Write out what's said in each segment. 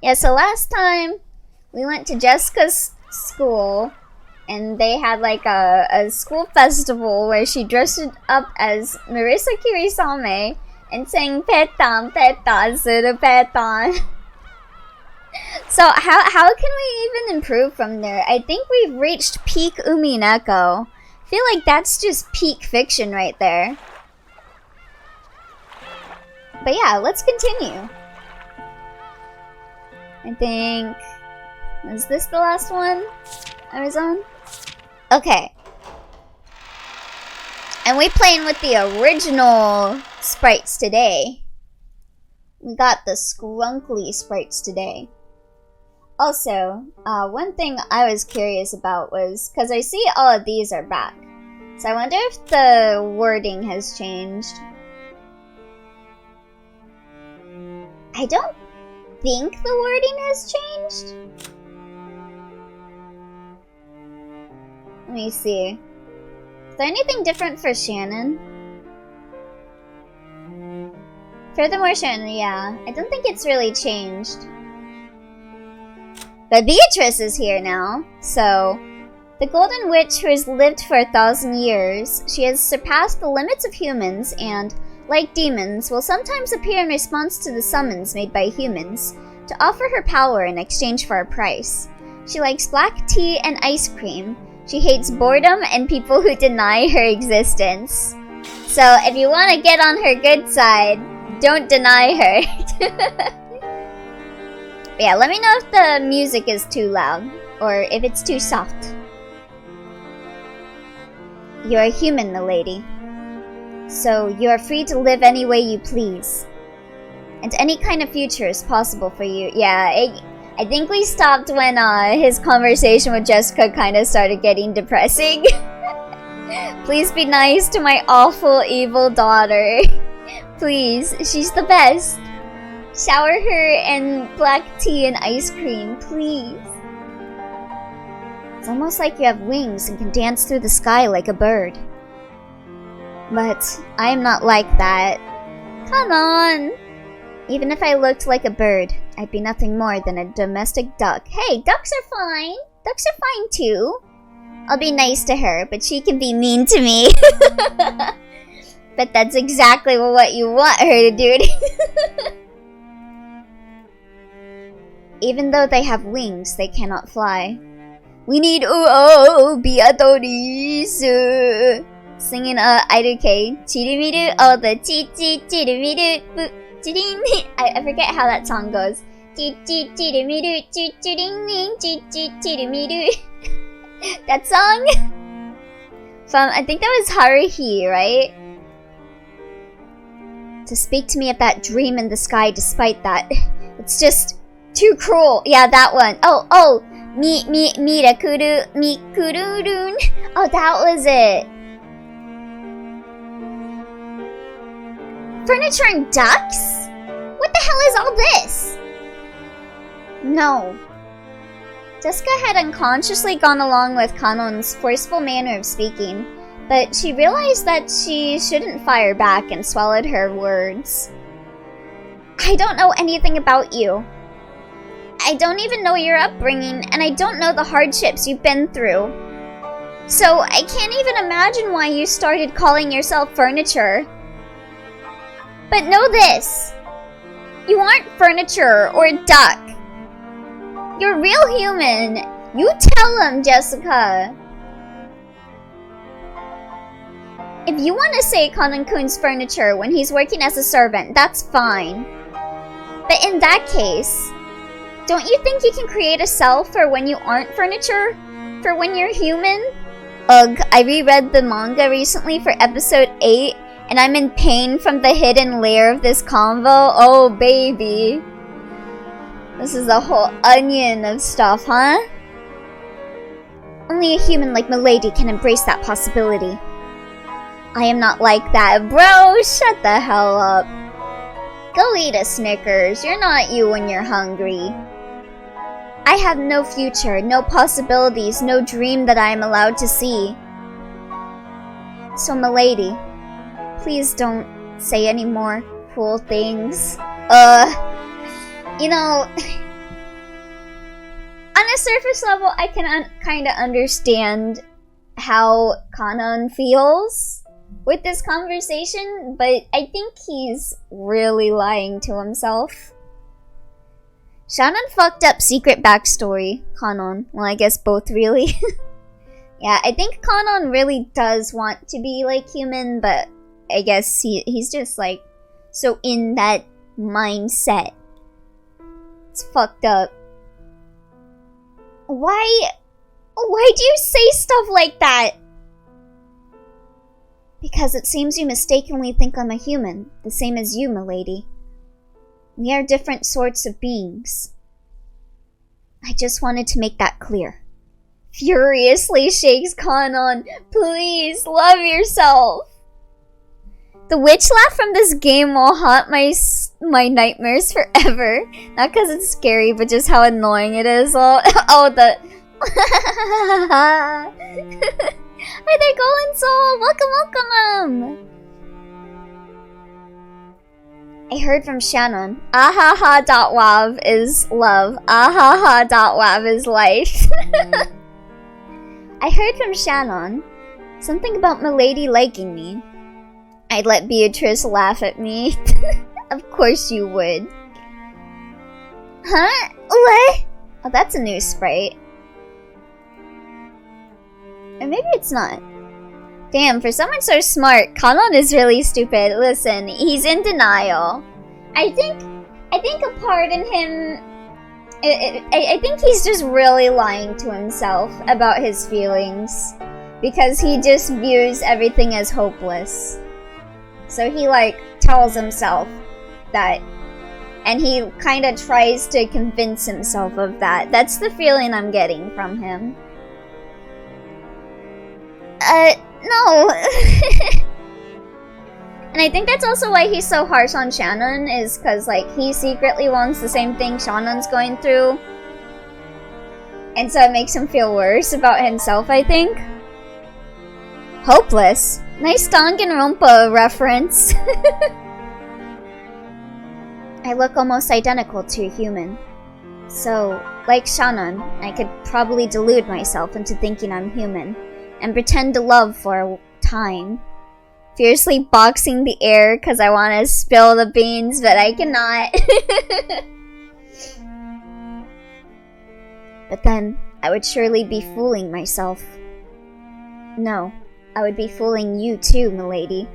Yeah, so last time we went to Jessica's school and they had like a school festival where she dressed up as Marisa Kirisame and sang Petan Petan Suru Petan. So how can we even improve from there? I think we've reached peak Umineko. I feel like that's just peak fiction right there. But yeah, let's continue. I think... is this the last one I was on? Okay. And we playing with the original sprites today. We got the scrunkly sprites today. Also, one thing I was curious about was, because I see all of these are back. So I wonder if the wording has changed. I don't think the wording has changed. Let me see. Is there anything different for Shannon? Furthermore, Shannon, yeah. I don't think it's really changed. But Beatrice is here now, so... The Golden Witch, who has lived for 1,000 years, she has surpassed the limits of humans and, like demons, will sometimes appear in response to the summons made by humans to offer her power in exchange for a price. She likes black tea and ice cream. She hates boredom and people who deny her existence. So if you want to get on her good side, don't deny her. Yeah, let me know if the music is too loud or if it's too soft. You're a human, milady. So you are free to live any way you please. And any kind of future is possible for you. Yeah, I think we stopped when his conversation with Jessica kind of started getting depressing. Please be nice to my awful, evil daughter. Please, she's the best. Shower her in black tea and ice cream, please. It's almost like you have wings and can dance through the sky like a bird. But I am not like that. Come on! Even if I looked like a bird, I'd be nothing more than a domestic duck. Hey, ducks are fine. Ducks are fine too. I'll be nice to her, but she can be mean to me. But that's exactly what you want her to do. Even though they have wings, they cannot fly. We need Beatrice. Singing Iruke. Chirumiru, oh the chi chirumiru. I forget how that song goes. That song? From, I think that was Haruhi, right? To speak to me of that dream in the sky despite that. It's just too cruel. Yeah, that one. Oh. Mirakuru, Mikururun. Oh, that was it. Furniture and ducks? What the hell is all this? No. Jessica had unconsciously gone along with Kanon's forceful manner of speaking, but she realized that she shouldn't fire back and swallowed her words. I don't know anything about you. I don't even know your upbringing, and I don't know the hardships you've been through. So I can't even imagine why you started calling yourself furniture. But know this. You aren't furniture or a duck. You're a real human. You tell him, Jessica. If you want to say Kanan-kun's furniture when he's working as a servant, that's fine. But in that case, don't you think you can create a self for when you aren't furniture? For when you're human? Ugh, I reread the manga recently for episode 8, and I'm in pain from the hidden layer of this convo. Oh, baby. This is a whole onion of stuff, huh? Only a human like Milady can embrace that possibility. I am not like that. Bro, shut the hell up. Go eat a Snickers. You're not you when you're hungry. I have no future, no possibilities, no dream that I am allowed to see. So, Milady, please don't say any more cruel things. You know, a surface level, I can kind of understand how Kanon feels with this conversation, but I think he's really lying to himself. Shannon fucked up secret backstory. Kanon. Well, I guess both really. Yeah, I think Kanon really does want to be like human, but I guess he's just like so in that mindset. It's fucked up. Why do you say stuff like that? Because it seems you mistakenly think I'm a human, the same as you, milady. We are different sorts of beings. I just wanted to make that clear. Furiously shakes Kanon. Please, love yourself. The witch laugh from this game will haunt my nightmares forever. Not because it's scary, but just how annoying it is. Oh, the... Hi there, Golden Soul! Welcome! I heard from Shannon. Ahaha.wav is love. Ahaha.wav is life. I heard from Shannon something about Milady liking me. I'd let Beatrice laugh at me. Of course you would. Huh? What? Oh, that's a new sprite. Or maybe it's not. Damn, for someone so smart, Kanon is really stupid. Listen, he's in denial. I think a part in him... I think he's just really lying to himself about his feelings. Because he just views everything as hopeless. So he, like, tells himself that. And he kind of tries to convince himself of that. That's the feeling I'm getting from him. No. And I think that's also why he's so harsh on Shannon, is because, like, he secretly wants the same thing Shannon's going through. And so it makes him feel worse about himself, I think. Hopeless. Nice Danganronpa reference. I look almost identical to a human. So, like Shannon, I could probably delude myself into thinking I'm human. And pretend to love for a time. Fiercely boxing the air because I want to spill the beans, but I cannot. But then, I would surely be fooling myself. No, I would be fooling you too, milady.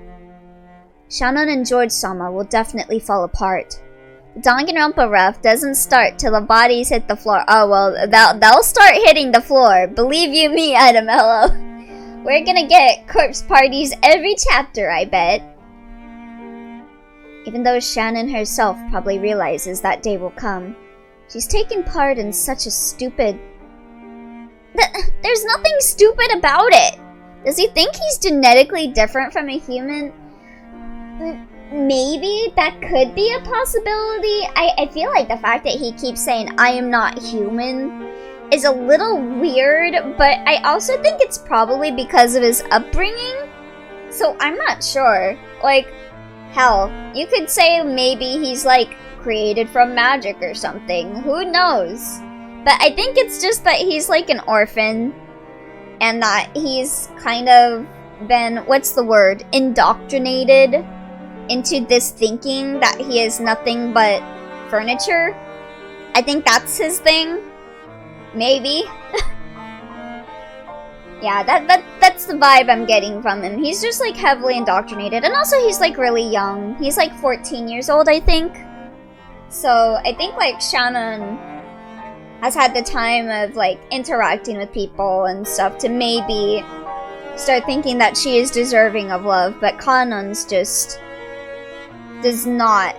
Shannon and George-sama will definitely fall apart. The Danganronpa ref doesn't start till the bodies hit the floor. Oh well, they'll start hitting the floor. Believe you me, Adamello. We're gonna get corpse parties every chapter, I bet. Even though Shannon herself probably realizes that day will come, she's taken part in such a stupid... There's nothing stupid about it! Does he think he's genetically different from a human? Maybe that could be a possibility. I feel like the fact that he keeps saying, I am not human, is a little weird, but I also think it's probably because of his upbringing. So I'm not sure. Like, hell, you could say maybe he's like created from magic or something. Who knows? But I think it's just that he's like an orphan and that he's kind of been, what's the word, indoctrinated into this thinking that he is nothing but furniture. I think that's his thing. Maybe. Yeah, that's the vibe I'm getting from him. He's just like heavily indoctrinated, and also he's like really young. He's like 14 years old, I think. So I think like Shannon has had the time of like interacting with people and stuff to maybe start thinking that she is deserving of love, but Kanon's just does not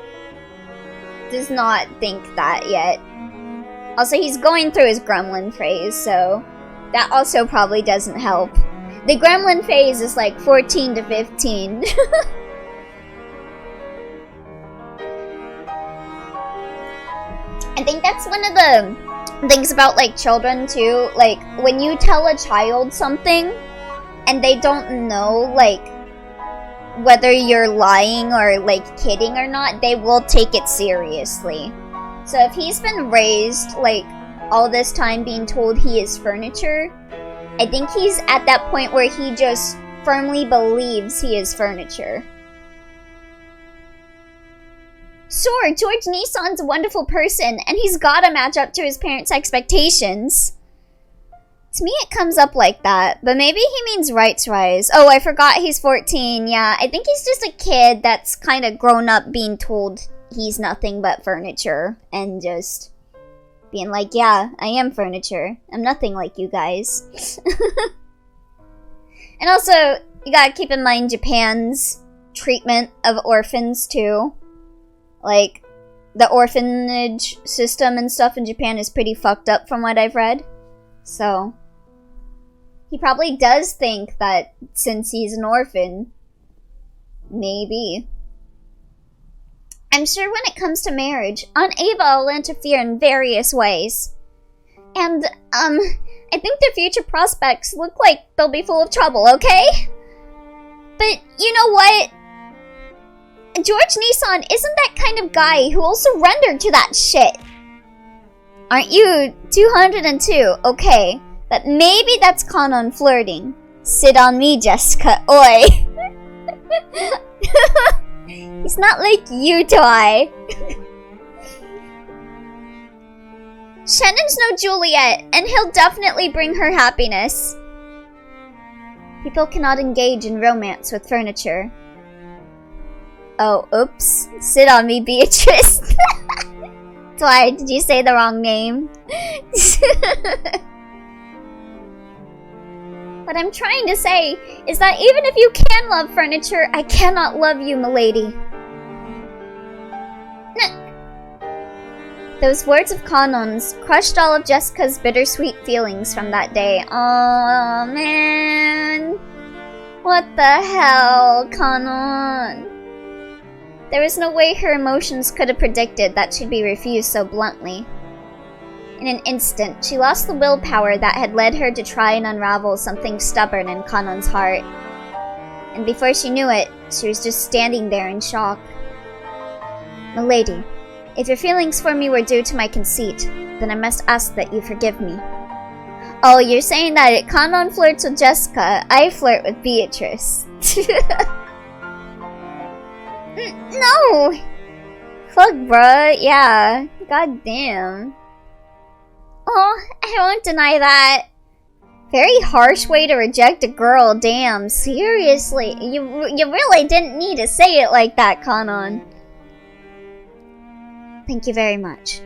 think that yet. Also, he's going through his gremlin phase, so that also probably doesn't help. The gremlin phase is like 14 to 15. I think that's one of the things about like children too. Like when you tell a child something and they don't know like whether you're lying or like kidding or not, they will take it seriously. So if he's been raised like all this time being told he is furniture. I think he's at that point where he just firmly believes he is furniture. Sure, George Nissan's a wonderful person, and he's gotta match up to his parents' expectations. To me, it comes up like that, but maybe he means rights-wise. Oh, I forgot he's 14. Yeah, I think he's just a kid that's kind of grown up being told he's nothing but furniture, and just being like, yeah, I am furniture. I'm nothing like you guys. And also, you gotta keep in mind Japan's treatment of orphans, too. Like, the orphanage system and stuff in Japan is pretty fucked up from what I've read. So, he probably does think that since he's an orphan, maybe. I'm sure when it comes to marriage, Aunt Ava will interfere in various ways. And, I think their future prospects look like they'll be full of trouble, okay? But, you know what? George Nissan isn't that kind of guy who will surrender to that shit. Aren't you 202? Okay, but maybe that's Kanon flirting. Sit on me, Jessica. Oi. He's not like you, Toy. Shannon's no Juliet, and he'll definitely bring her happiness. People cannot engage in romance with furniture. Oh, oops. Sit on me, Beatrice. Why, did you say the wrong name? What I'm trying to say is that even if you can love furniture, I cannot love you, milady. Those words of Kanon's crushed all of Jessica's bittersweet feelings from that day. Oh man. What the hell, Kanon? There was no way her emotions could have predicted that she'd be refused so bluntly. In an instant, she lost the willpower that had led her to try and unravel something stubborn in Kanon's heart. And before she knew it, she was just standing there in shock. Milady, if your feelings for me were due to my conceit, then I must ask that you forgive me. Oh, you're saying that Kanon flirts with Jessica, I flirt with Beatrice. No! Fuck, bruh. Yeah. God damn. Oh, I won't deny that. Very harsh way to reject a girl, damn. Seriously. You really didn't need to say it like that, Kanon. Thank you very much.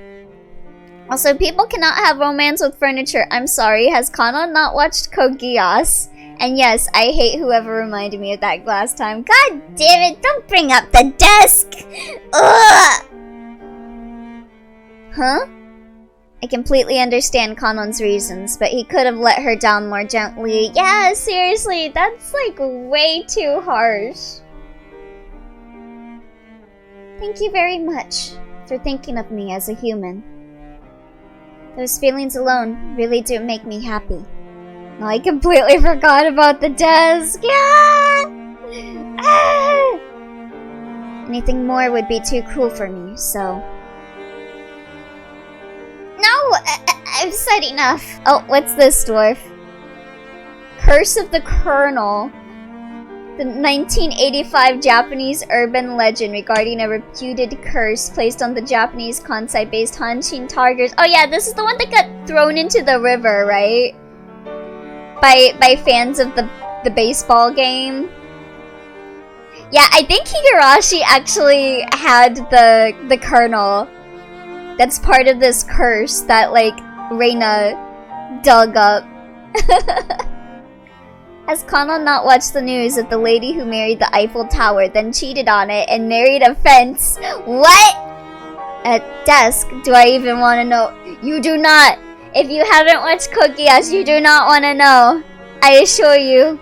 Also, people cannot have romance with furniture. I'm sorry, has Kanon not watched Code Geass? And yes, I hate whoever reminded me of that last time. God damn it, don't bring up the desk! Ugh! Huh? I completely understand Kanon's reasons, but he could have let her down more gently. Yeah, seriously, that's like way too harsh. Thank you very much for thinking of me as a human. Those feelings alone really do make me happy. No, I completely forgot about the desk. Yeah! Ah! Anything more would be too cruel for me, so... No! I've said enough. Oh, what's this, dwarf? Curse of the Colonel. The 1985 Japanese urban legend regarding a reputed curse placed on the Japanese Kansai-based Hanshin Tigers. Oh yeah, this is the one that got thrown into the river, right? By fans of the baseball game. Yeah, I think Higurashi actually had the Colonel. That's part of this curse that, like, Reina dug up. Has Kanon not watched the news that the lady who married the Eiffel Tower then cheated on it and married a fence? What? At desk, do I even want to know? You do not! If you haven't watched Code Geass, you do not want to know. I assure you.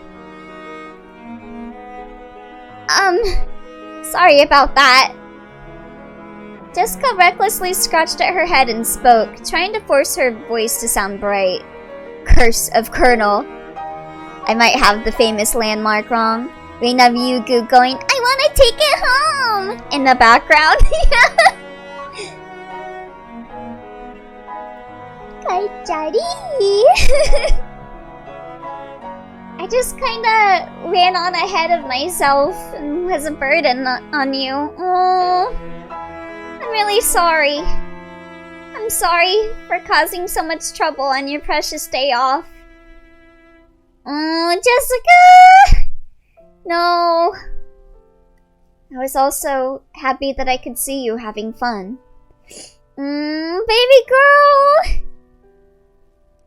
Sorry about that. Jessica recklessly scratched at her head and spoke, trying to force her voice to sound bright. Curse of Colonel. I might have the famous landmark wrong. Reina Ryugu going, I want to take it home! In the background. Hi, Daddy! I just kinda ran on ahead of myself and was a burden on you. Oh, I'm really sorry. I'm sorry for causing so much trouble on your precious day off. Oh, Jessica! No. I was also happy that I could see you having fun. Baby girl!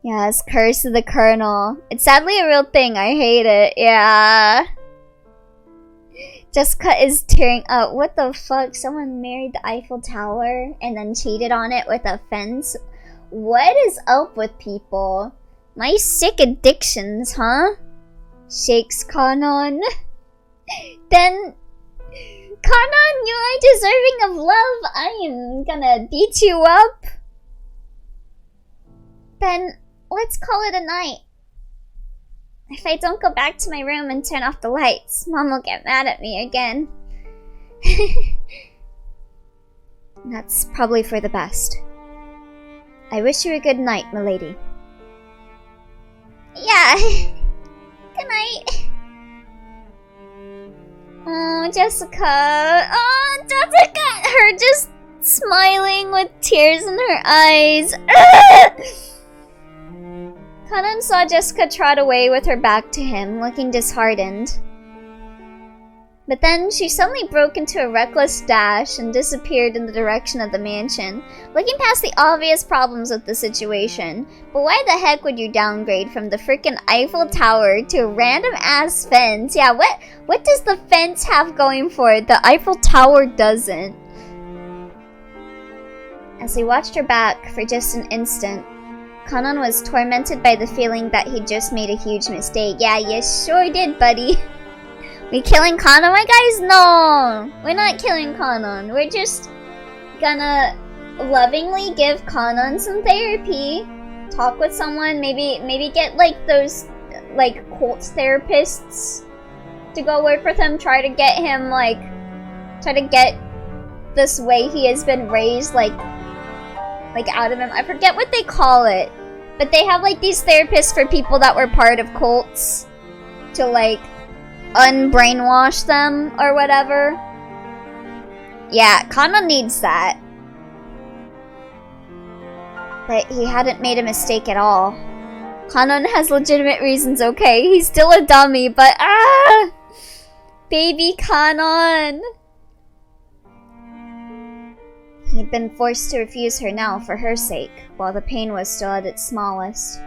Yes, Curse of the Colonel. It's sadly a real thing. I hate it. Yeah. Jessica is tearing up. What the fuck? Someone married the Eiffel Tower and then cheated on it with a fence? What is up with people? My sick addictions, huh? Shakes Kanon. Then, Kanon, you are deserving of love. I am gonna beat you up. Then, let's call it a night. If I don't go back to my room and turn off the lights, Mom will get mad at me again. That's probably for the best. I wish you a good night, milady. Yeah. Good night. Oh, Jessica. Oh, Jessica! Her just smiling with tears in her eyes. Kanan saw Jessica trot away with her back to him, looking disheartened. But then she suddenly broke into a reckless dash and disappeared in the direction of the mansion, looking past the obvious problems with the situation. But why the heck would you downgrade from the frickin' Eiffel Tower to a random-ass fence? Yeah, what does the fence have going for it the Eiffel Tower doesn't? As he watched her back for just an instant, Kanan was tormented by the feeling that he'd just made a huge mistake. Yeah, you sure did, buddy. We killing Kanan, my guys? No! We're not killing Kanan. We're just gonna lovingly give Kanan some therapy. Talk with someone, maybe get like those like cult therapists to go work with him, try to get him try to get this way he has been raised like out of him. I forget what they call it, but they have like these therapists for people that were part of cults to like unbrainwash them or whatever. Yeah, Kanan needs that. But he hadn't made a mistake at all. Kanan has legitimate reasons, okay? He's still a dummy, but baby Kanan. He'd been forced to refuse her now for her sake, while the pain was still at its smallest.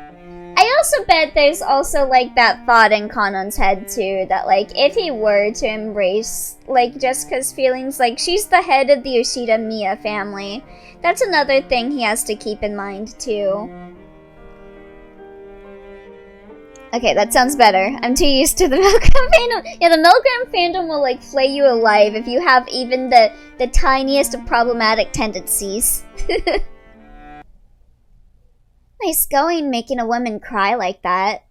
I also bet there's also like that thought in Kanan's head too, that like if he were to embrace like Jessica's feelings, like she's the head of the Yoshida Mia family. That's another thing he has to keep in mind too. Okay, that sounds better. I'm too used to the Milgram fandom. Yeah, the Milgram fandom will like flay you alive if you have even the tiniest of problematic tendencies. Nice going, making a woman cry like that.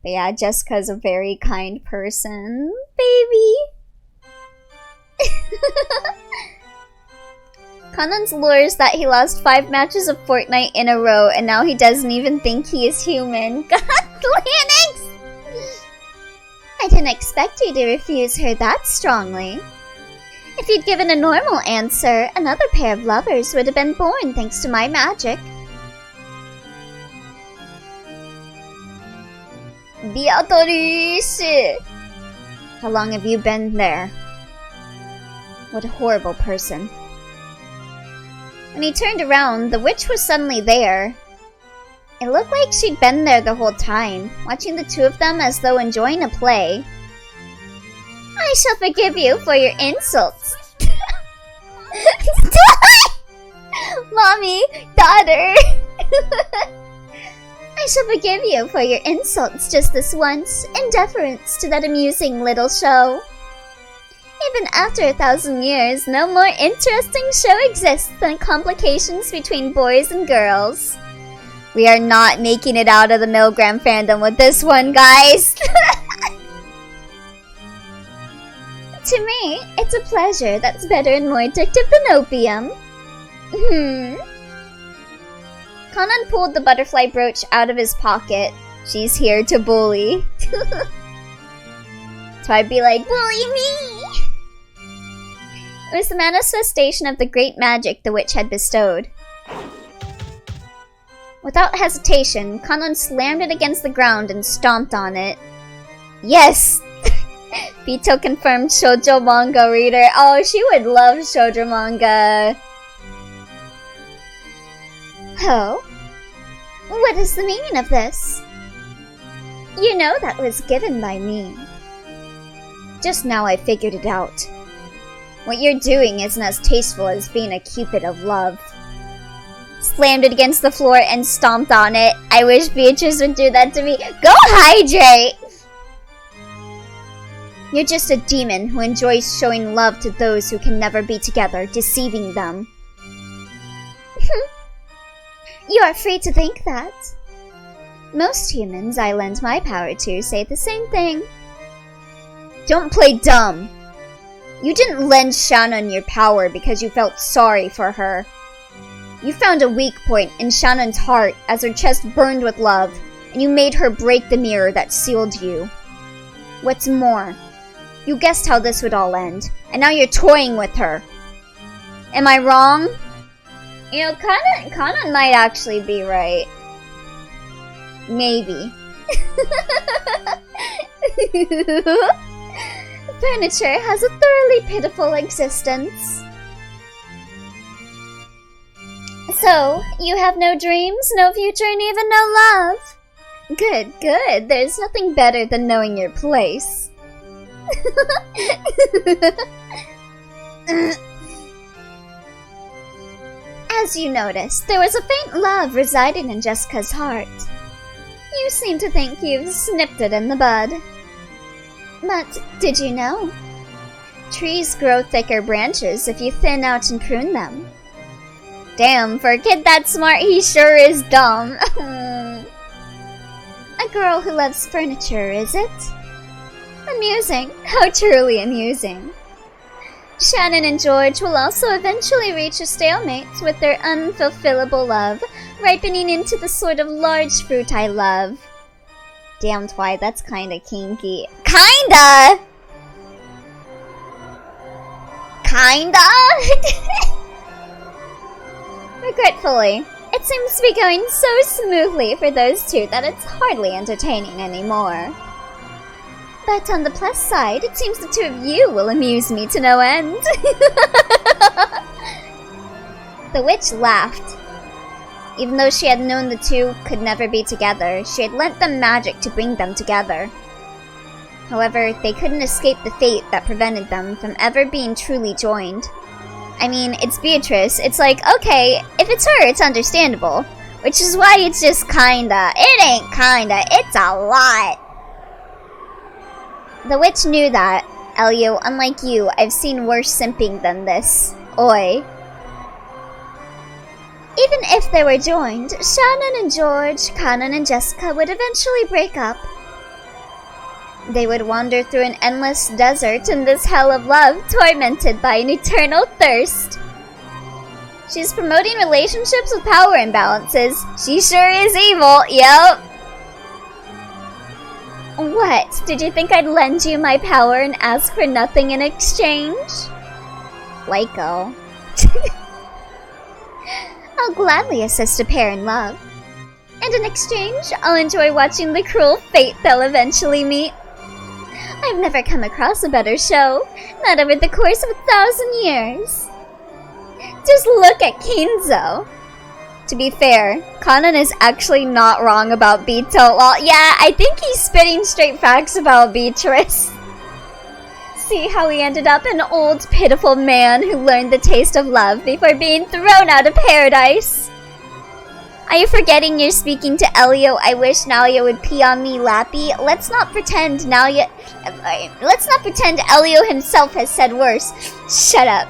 But yeah, Jessica's a very kind person. Baby! Kanan's lures that he lost 5 matches of Fortnite in a row and now he doesn't even think he is human. God, Linux! I didn't expect you to refuse her that strongly. If you'd given a normal answer, another pair of lovers would have been born thanks to my magic. Beatrice! How long have you been there? What a horrible person. When he turned around, the witch was suddenly there. It looked like she'd been there the whole time, watching the two of them as though enjoying a play. I shall forgive you for your insults. Mommy, daughter. I shall forgive you for your insults just this once, in deference to that amusing little show. Even after 1,000 years, no more interesting show exists than complications between boys and girls. We are not making it out of the Milgram fandom with this one, guys! To me, it's a pleasure that's better and more addictive than opium. Kanan pulled the butterfly brooch out of his pocket. She's here to bully. So I'd be like, bully me! It was the manifestation of the great magic the witch had bestowed. Without hesitation, Kanon slammed it against the ground and stomped on it. Yes! Bito confirmed shoujo manga reader. Oh, she would love shoujo manga. Oh? What is the meaning of this? You know that was given by me. Just now I figured it out. What you're doing isn't as tasteful as being a cupid of love. Slammed it against the floor and stomped on it. I wish Beatrice would do that to me. Go hydrate! You're just a demon who enjoys showing love to those who can never be together, deceiving them. You are free to think that. Most humans I lend my power to say the same thing. Don't play dumb. You didn't lend Shannon your power because you felt sorry for her. You found a weak point in Shannon's heart as her chest burned with love, and you made her break the mirror that sealed you. What's more, you guessed how this would all end, and now you're toying with her. Am I wrong? You know, Kanan might actually be right. Maybe. Furniture has a thoroughly pitiful existence. So, you have no dreams, no future, and even no love? Good, good. There's nothing better than knowing your place. As you noticed, there was a faint love residing in Jessica's heart. You seem to think you've snipped it in the bud. But did you know? Trees grow thicker branches if you thin out and prune them. Damn, for a kid that smart, he sure is dumb. A girl who loves furniture, is it? Amusing. How truly amusing. Shannon and George will also eventually reach a stalemate with their unfulfillable love, ripening into the sort of large fruit I love. Damn, Twi, that's kinda kinky. Kinda! Kinda? Regretfully, it seems to be going so smoothly for those two that it's hardly entertaining anymore. But on the plus side, it seems the two of you will amuse me to no end. The witch laughed. Even though she had known the two could never be together, she had lent them magic to bring them together. However, they couldn't escape the fate that prevented them from ever being truly joined. I mean, it's Beatrice. It's like, okay, if it's her, it's understandable. Which is why it's just kinda. It ain't kinda, it's a lot. The witch knew that. Elio, unlike you, I've seen worse simping than this. Oi. Even if they were joined, Shannon and George, Kanan and Jessica would eventually break up. They would wander through an endless desert in this hell of love, tormented by an eternal thirst. She's promoting relationships with power imbalances. She sure is evil, yep. What? Did you think I'd lend you my power and ask for nothing in exchange? Lyko. I'll gladly assist a pair in love. And in exchange, I'll enjoy watching the cruel fate they'll eventually meet. I've never come across a better show, not over the course of 1,000 years. Just look at Kinzo. To be fair, Kanan is actually not wrong about Bito. Well, yeah, I think he's spitting straight facts about Beatrice. See how he ended up an old, pitiful man who learned the taste of love before being thrown out of paradise. Are you forgetting you're speaking to Elio? I wish Nalia would pee on me, Lappy. Let's not pretend Elio himself has said worse. Shut up.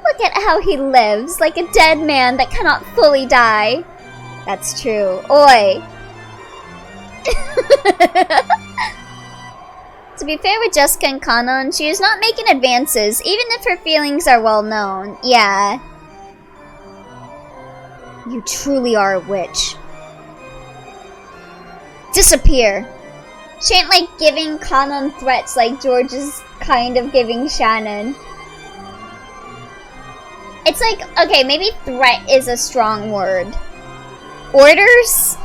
Look at how he lives, like a dead man that cannot fully die. That's true. Oi. To be fair with Jessica and Kanon, she is not making advances, even if her feelings are well known. Yeah. You truly are a witch. Disappear. She ain't like giving Kanon threats like George is kind of giving Shannon. It's like, okay, maybe threat is a strong word. Orders?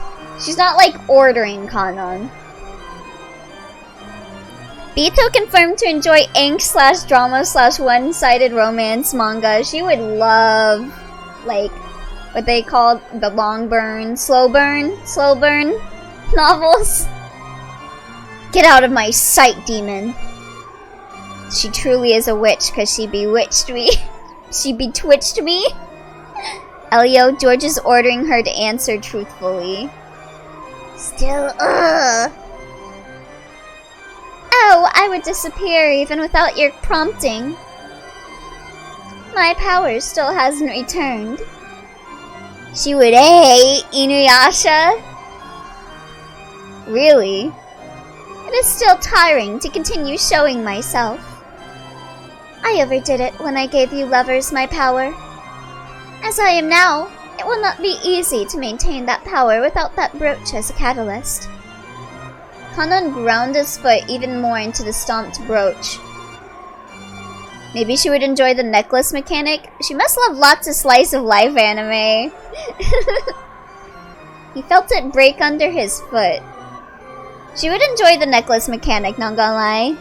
She's not like ordering Kanon. Bito confirmed to enjoy ink/drama/one-sided romance manga. She would love, like, what they call the long burn, slow burn novels. Get out of my sight, demon. She truly is a witch because she bewitched me. She betwitched me. Elio, George is ordering her to answer truthfully. Still, Oh, I would disappear even without your prompting. My power still hasn't returned. She would hate Inuyasha. Really? It is still tiring to continue showing myself. I overdid it when I gave you lovers my power. As I am now, it will not be easy to maintain that power without that brooch as a catalyst. Kanon ground his foot even more into the stomped brooch. Maybe she would enjoy the necklace mechanic. She must love lots of slice of life anime. He felt it break under his foot. She would enjoy the necklace mechanic, not gonna lie.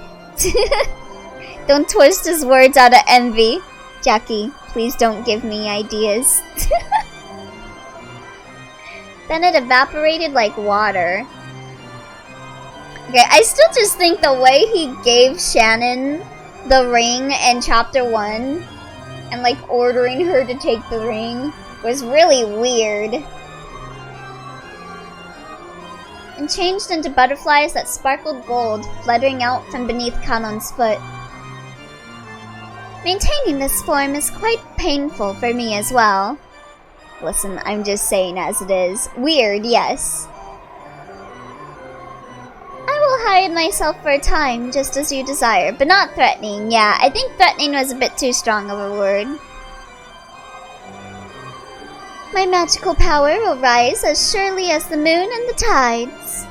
Don't twist his words out of envy. Jackie, please don't give me ideas. Then it evaporated like water. Okay, I still just think the way he gave Shannon the ring in chapter 1 and like ordering her to take the ring was really weird. And changed into butterflies that sparkled gold, fluttering out from beneath Kanon's foot. Maintaining this form is quite painful for me as well. Listen, I'm just saying as it is. Weird, yes. I will hide myself for a time, just as you desire, but not threatening. Yeah, I think threatening was a bit too strong of a word. My magical power will rise as surely as the moon and the tides.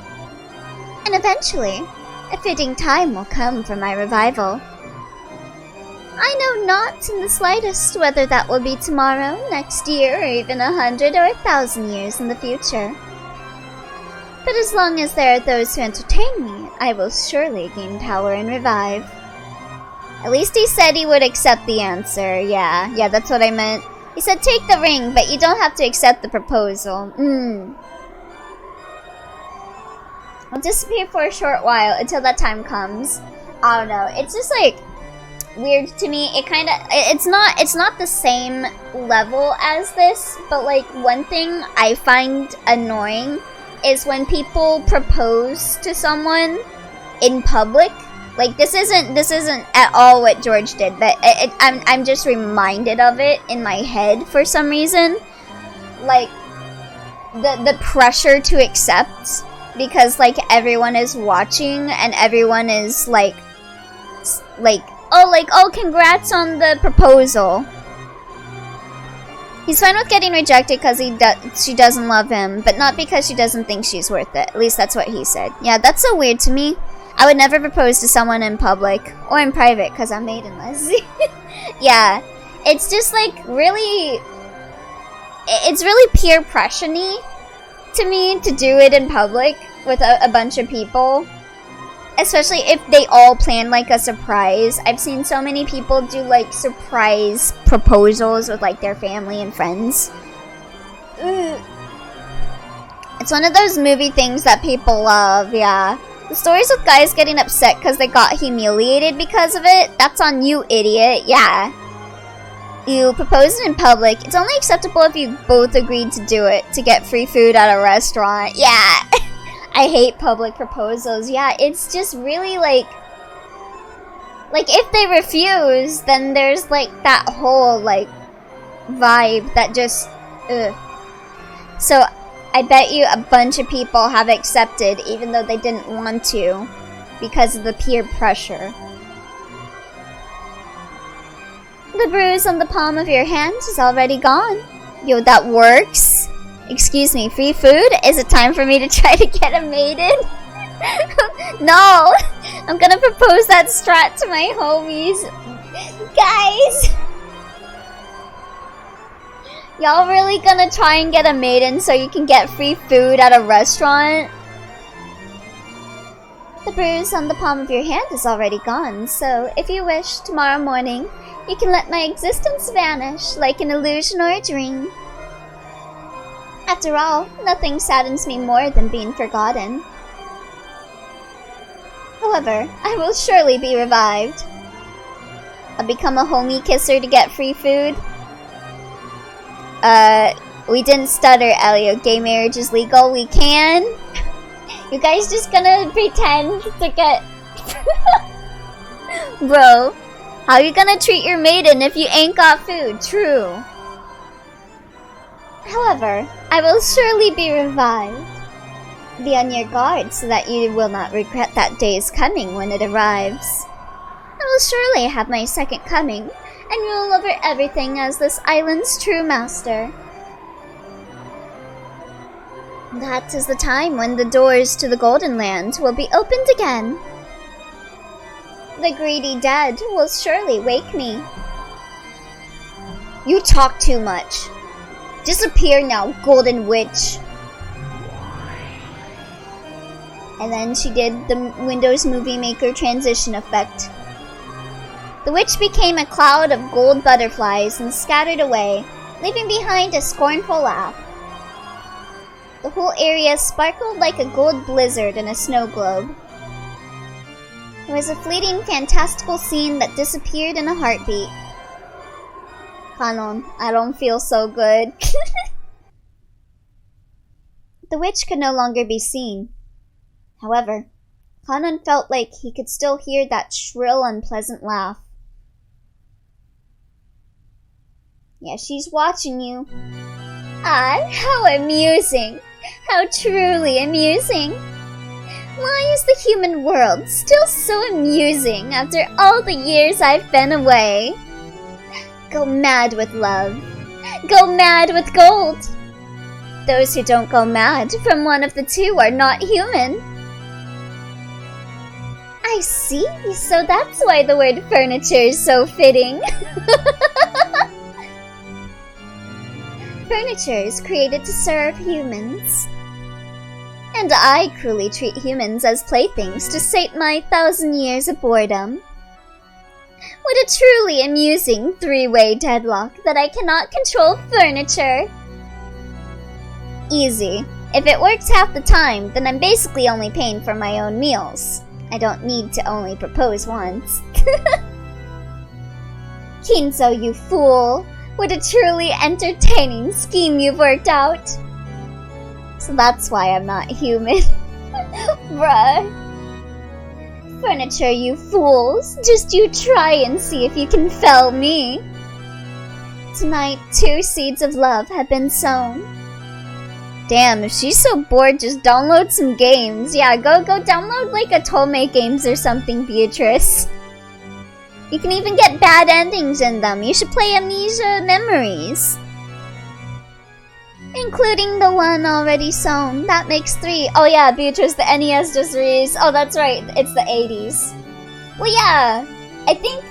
And eventually, a fitting time will come for my revival. I know not in the slightest whether that will be tomorrow, next year, or even 100 or 1,000 years in the future. But as long as there are those who entertain me, I will surely gain power and revive. At least he said he would accept the answer. Yeah, that's what I meant. He said take the ring, but you don't have to accept the proposal. I'll disappear for a short while until that time comes. I don't know. It's just like weird to me. It's not the same level as this, but like one thing I find annoying is when people propose to someone in public. Like this isn't at all what George did, but I'm just reminded of it in my head for some reason. Like the pressure to accept because like everyone is watching and everyone is like oh congrats on the proposal. He's fine with getting rejected because she doesn't love him, but not because she doesn't think she's worth it. At least that's what he said. Yeah, that's so weird to me. I would never propose to someone in public or in private because I'm maidenless. Yeah, it's just like really, it's really peer pressure-y to me to do it in public with a bunch of people. Especially if they all plan like a surprise. I've seen so many people do like surprise proposals with like their family and friends. It's one of those movie things that people love, yeah. The stories with guys getting upset because they got humiliated because of it, that's on you, idiot, yeah. You proposed in public. It's only acceptable if you both agreed to do it to get free food at a restaurant, yeah. I hate public proposals. Yeah, it's just really like if they refuse, then there's like that whole like vibe that just So I bet you a bunch of people have accepted even though they didn't want to because of the peer pressure. The bruise on the palm of your hand is already gone. Yo, that works. Excuse me, free food? Is it time for me to try to get a maiden? No! I'm gonna propose that strat to my homies. Guys! Y'all really gonna try and get a maiden so you can get free food at a restaurant? The bruise on the palm of your hand is already gone, so if you wish, tomorrow morning, you can let my existence vanish like an illusion or a dream. After all, nothing saddens me more than being forgotten. However, I will surely be revived. I'll become a homie kisser to get free food. We didn't stutter, Elio. Gay marriage is legal. We can. You guys just gonna pretend to get... Bro, how you gonna treat your maiden if you ain't got food? True. However, I will surely be revived. Be on your guard so that you will not regret that day is coming when it arrives. I will surely have my second coming and rule over everything as this island's true master. That is the time when the doors to the Golden Land will be opened again. The greedy dead will surely wake me. You talk too much. Disappear now, Golden Witch. And then she did the Windows Movie Maker transition effect. The witch became a cloud of gold butterflies and scattered away, leaving behind a scornful laugh. The whole area sparkled like a gold blizzard in a snow globe. It was a fleeting, fantastical scene that disappeared in a heartbeat. Kanon, I don't feel so good. The witch could no longer be seen. However, Kanon felt like he could still hear that shrill, unpleasant laugh. Yeah, she's watching you. Ah, how amusing! How truly amusing! Why is the human world still so amusing after all the years I've been away? Go mad with love. Go mad with gold. Those who don't go mad from one of the two are not human. I see, so that's why the word furniture is so fitting. Furniture is created to serve humans. And I cruelly treat humans as playthings to sate my 1,000 years of boredom. What a truly amusing three-way deadlock that I cannot control furniture. Easy. If it works half the time, then I'm basically only paying for my own meals. I don't need to only propose once. Kinzo, you fool! What a truly entertaining scheme you've worked out! So that's why I'm not human. Bruh. Furniture, you fools! Just you try and see if you can fell me! Tonight, 2 seeds of love have been sown. Damn, if she's so bored, just download some games. Yeah, go download like Atome games or something, Beatrice. You can even get bad endings in them. You should play Amnesia Memories. Including the one already sown. That makes 3. Oh yeah, Beatrice, the NES just released. Oh, that's right, it's the 80s. Well, yeah, I think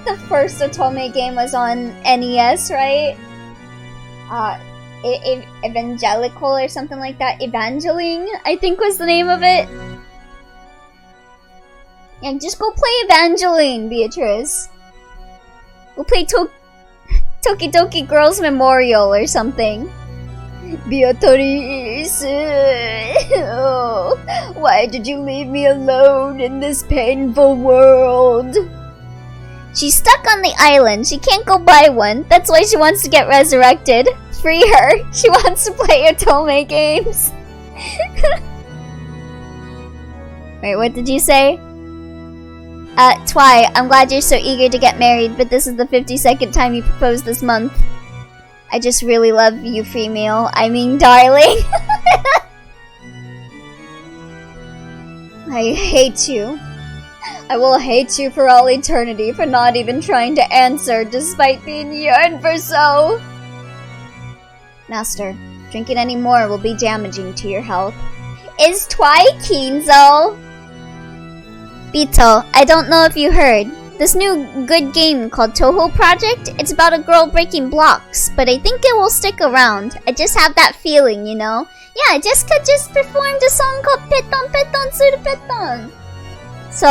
the first Atome game was on NES, right? Evangelical or something like that. Evangeline, I think was the name of it. Yeah, just go play Evangeline, Beatrice. Go play Tokidoki Girls Memorial or something. Beatrice, oh, why did you leave me alone in this painful world? She's stuck on the island. She can't go buy one. That's why she wants to get resurrected. Free her. She wants to play Atome games. Wait, what did you say? Twy, I'm glad you're so eager to get married, but this is the 52nd time you proposed this month. I just really love you, free meal. I mean, darling. I hate you. I will hate you for all eternity for not even trying to answer despite being yearned for so. Master, drinking any more will be damaging to your health. Is Twi Kinzo? Bito, I don't know if you heard. This new good game called Toho Project, it's about a girl breaking blocks, but I think it will stick around. I just have that feeling, you know? Yeah, Jessica just performed a song called Peton Peton Suru Peton. So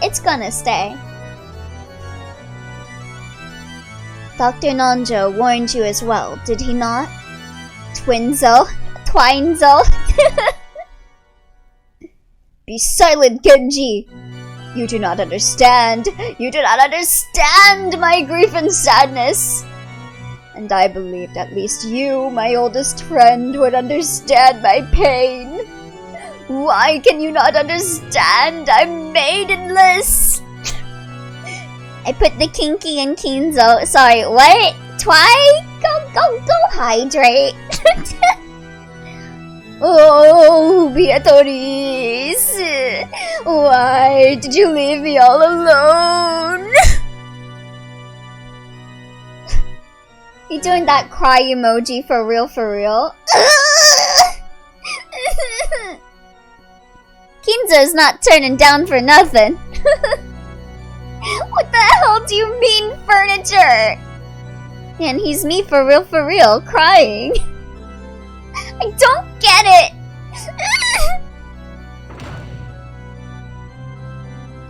it's gonna stay. Dr. Nanjo warned you as well, did he not? Twinzo? Twinzo? Be silent, Genji! You do not understand. You do not understand my grief and sadness. And I believed at least you, my oldest friend, would understand my pain. Why can you not understand? I'm maidenless. I put the kinky in Kinzo. Sorry, what? Twi? Go hydrate. Oh, Beatrice, why did you leave me all alone? You doing that cry emoji for real, for real? Kinzo's not turning down for nothing. What the hell do you mean, furniture? And he's me for real, crying. I don't get it!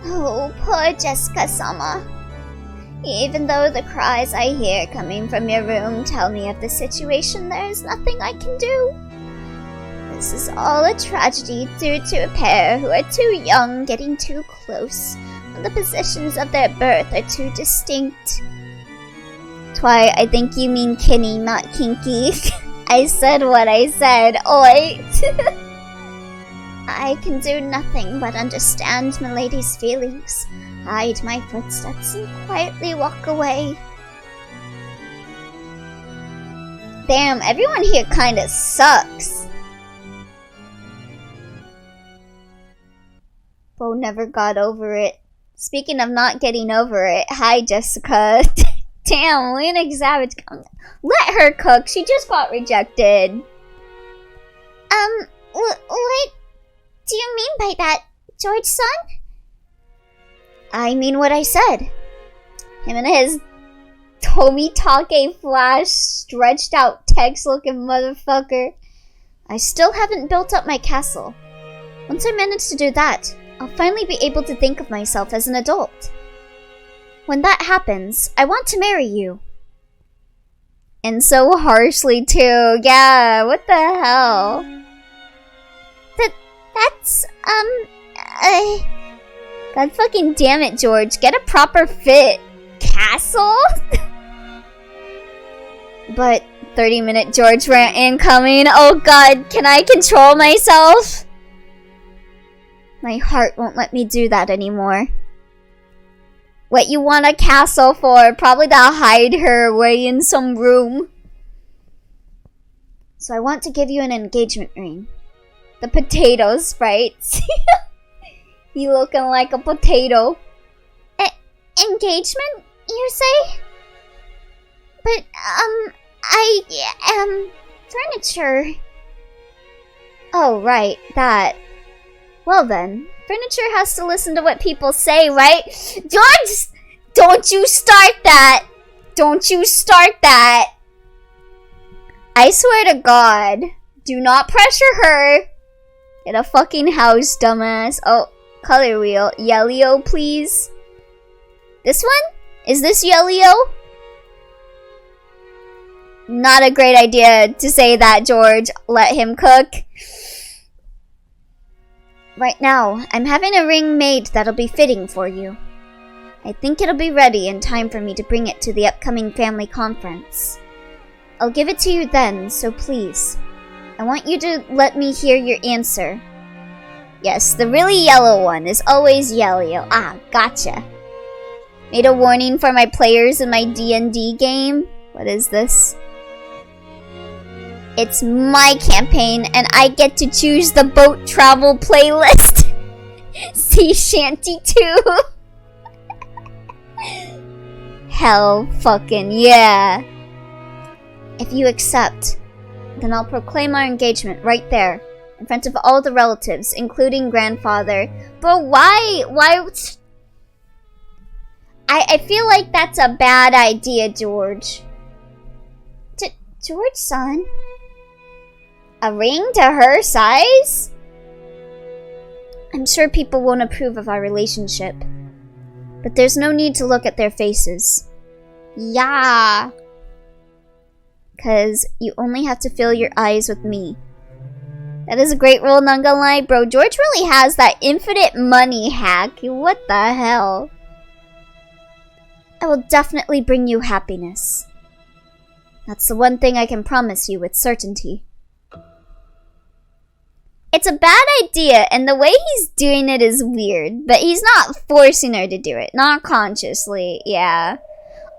Oh, poor Jessica-sama. Even though the cries I hear coming from your room tell me of the situation, there is nothing I can do. This is all a tragedy due to a pair who are too young, getting too close, when the positions of their birth are too distinct. Twi, I think you mean Kinney, not Kinky. I said what I said, oi! I can do nothing but understand Milady's feelings, hide my footsteps, and quietly walk away. Damn, everyone here kinda sucks. Bo never got over it. Speaking of not getting over it, hi Jessica. Damn, Lena Savage. Let her cook. She just got rejected. What do you mean by that, George-san? I mean what I said. Him and his Tomitake flash, stretched out text-looking motherfucker. I still haven't built up my castle. Once I manage to do that, I'll finally be able to think of myself as an adult. When that happens, I want to marry you. And so harshly too. Yeah, what the hell? That's, God fucking damn it, George. Get a proper fit. Castle? But 30-minute George rant incoming. Oh god, can I control myself? My heart won't let me do that anymore. What you want a castle for? Probably to hide her away in some room. So I want to give you an engagement ring. The potato sprites. You looking like a potato. Engagement, you say? But, furniture. Oh, right, that. Well then, furniture has to listen to what people say, right? George! Don't you start that! Don't you start that! I swear to God, do not pressure her! Get a fucking house, dumbass. Oh, color wheel. Yellio, please. This one? Is this Yellio? Not a great idea to say that, George. Let him cook. Right now, I'm having a ring made that'll be fitting for you. I think it'll be ready in time for me to bring it to the upcoming family conference. I'll give it to you then, so please. I want you to let me hear your answer. Yes, the really yellow one is always Yellio. Ah, gotcha. Made a warning for my players in my D&D game. What is this? It's my campaign, and I get to choose the boat travel playlist. Sea Shanty 2. Hell fucking yeah. If you accept, Then I'll proclaim our engagement right there, in front of all the relatives, including grandfather. But why? I feel like that's a bad idea, George. George-san? A ring to her size? I'm sure people won't approve of our relationship. But there's no need to look at their faces. Yeah. 'Cause you only have to fill your eyes with me. That is a great rule, not gonna lie. Bro, George really has that infinite money hack. What the hell? I will definitely bring you happiness. That's the one thing I can promise you with certainty. It's a bad idea, and the way he's doing it is weird, but he's not forcing her to do it. Not consciously, yeah.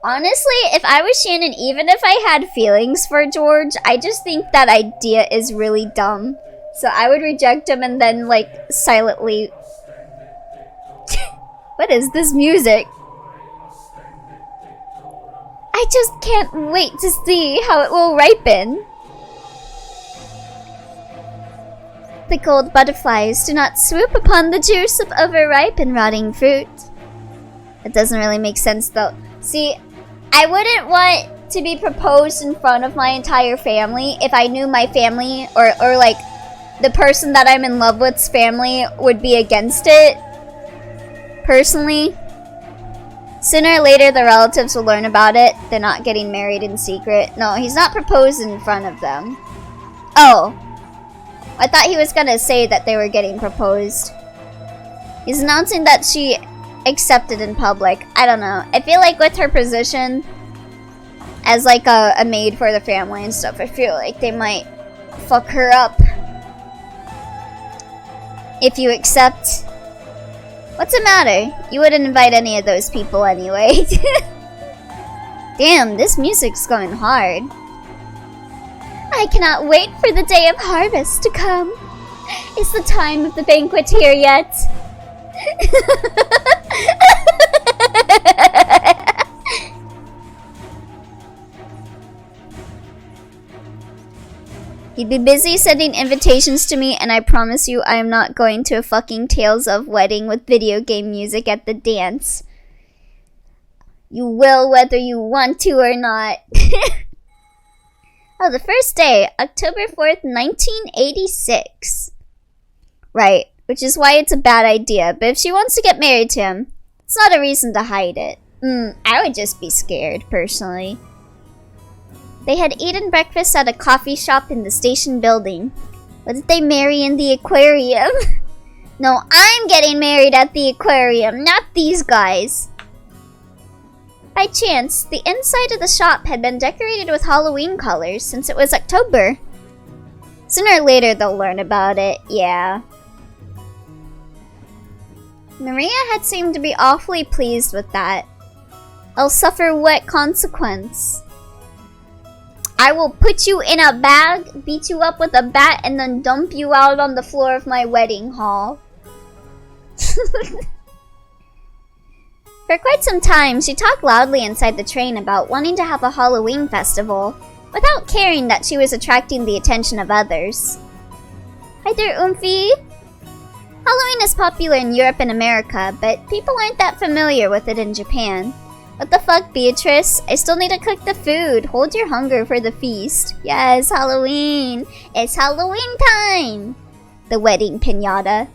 Honestly, if I was Shannon, even if I had feelings for George, I just think that idea is really dumb. So I would reject him and then, like, silently... What is this music? I just can't wait to see how it will ripen. The gold butterflies do not swoop upon the juice of overripe and rotting fruit. It doesn't really make sense though. See, I wouldn't want to be proposed in front of my entire family if I knew my family or like the person that I'm in love with's family would be against it. Personally. Sooner or later, the relatives will learn about it. They're not getting married in secret. No, he's not proposed in front of them. Oh. I thought he was gonna say that they were getting proposed. He's announcing that she accepted in public. I don't know. I feel like with her position as like a maid for the family and stuff, I feel like they might fuck her up. If you accept... What's the matter? You wouldn't invite any of those people anyway. Damn, this music's going hard. I cannot wait for the day of harvest to come. Is the time of the banquet here yet? He'd be busy sending invitations to me, and I promise you I am not going to a fucking Tales of wedding with video game music at the dance. You will whether you want to or not. Oh, the first day, October 4th, 1986. Right, which is why it's a bad idea, but if she wants to get married to him, it's not a reason to hide it. I would just be scared, personally. They had eaten breakfast at a coffee shop in the station building. What did they marry in the aquarium? No, I'm getting married at the aquarium, not these guys. By chance, the inside of the shop had been decorated with Halloween colors since it was October. Sooner or later they'll learn about it, yeah. Maria had seemed to be awfully pleased with that. I'll suffer what consequence? I will put you in a bag, beat you up with a bat, and then dump you out on the floor of my wedding hall. For quite some time, she talked loudly inside the train about wanting to have a Halloween festival, without caring that she was attracting the attention of others. Hi there, Oomphy! Halloween is popular in Europe and America, but people aren't that familiar with it in Japan. What the fuck, Beatrice? I still need to cook the food. Hold your hunger for the feast. Yes, Halloween! It's Halloween time! The wedding piñata.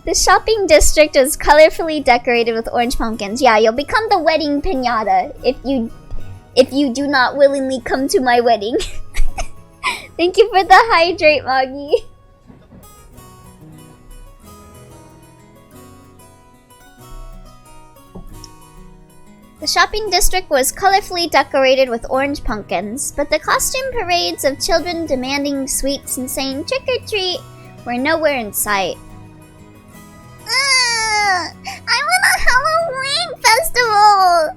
The shopping district was colorfully decorated with orange pumpkins. Yeah, you'll become the wedding piñata if you do not willingly come to my wedding. Thank you for the hydrate, Moggy. The shopping district was colorfully decorated with orange pumpkins, but the costume parades of children demanding sweets and saying trick or treat were nowhere in sight. I want a Halloween festival!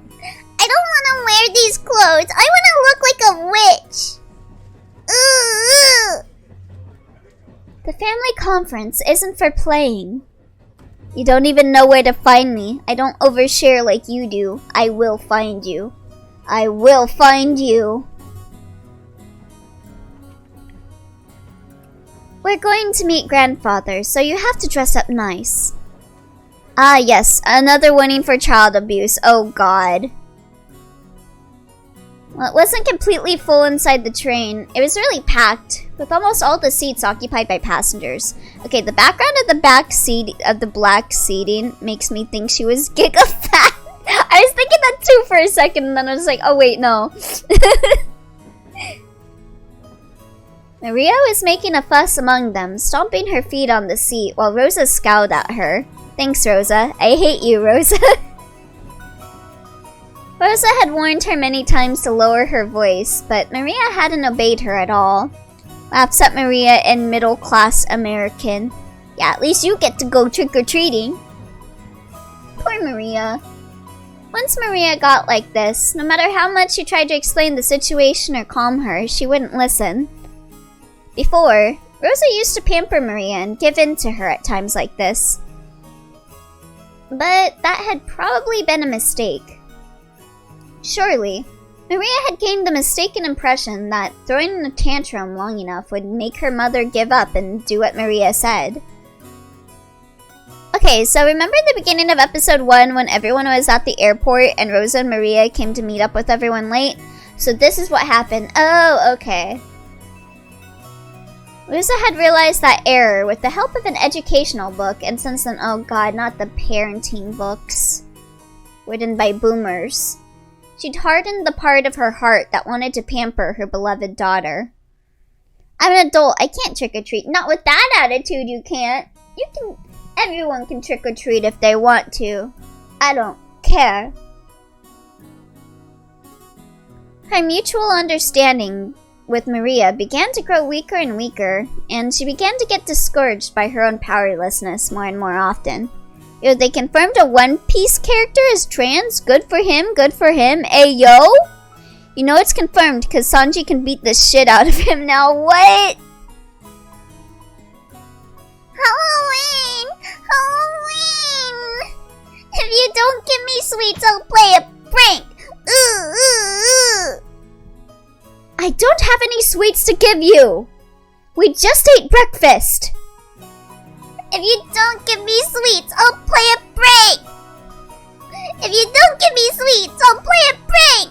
I don't want to wear these clothes. I want to look like a witch. The family conference isn't for playing. You don't even know where to find me. I don't overshare like you do. I will find you. I will find you. We're going to meet grandfather, so you have to dress up nice. Ah, yes, another warning for child abuse. Oh, God. Well, it wasn't completely full inside the train. It was really packed, with almost all the seats occupied by passengers. Okay, the background of the back seat of the black seating makes me think she was giga fat. I was thinking that too for a second, and then I was like, oh wait, no. Maria was making a fuss among them, stomping her feet on the seat while Rosa scowled at her. Thanks, Rosa. I hate you, Rosa. Rosa had warned her many times to lower her voice, but Maria hadn't obeyed her at all. Laughs at Maria in middle-class American. Yeah, at least you get to go trick-or-treating. Poor Maria. Once Maria got like this, no matter how much she tried to explain the situation or calm her, she wouldn't listen. Before, Rosa used to pamper Maria and give in to her at times like this. But that had probably been a mistake. Surely, Maria had gained the mistaken impression that throwing a tantrum long enough would make her mother give up and do what Maria said. Okay, so remember the beginning of episode 1 when everyone was at the airport and Rosa and Maria came to meet up with everyone late? So this is what happened. Oh, okay. Rosa had realized that error with the help of an educational book, and since then, oh god, not the parenting books written by boomers. She'd hardened the part of her heart that wanted to pamper her beloved daughter. I'm an adult, I can't trick-or-treat. Not with that attitude, you can't. Everyone can trick-or-treat if they want to. I don't care. Her mutual understanding with Maria began to grow weaker and weaker, and she began to get discouraged by her own powerlessness more and more often. Yo, they confirmed a One Piece character as trans? Good for him, good for him. Ayo! You know it's confirmed because Sanji can beat the shit out of him now. What? Halloween! Halloween! If you don't give me sweets, I'll play a prank! I don't have any sweets to give you! We just ate breakfast! If you don't give me sweets, I'll play a prank! If you don't give me sweets, I'll play a prank!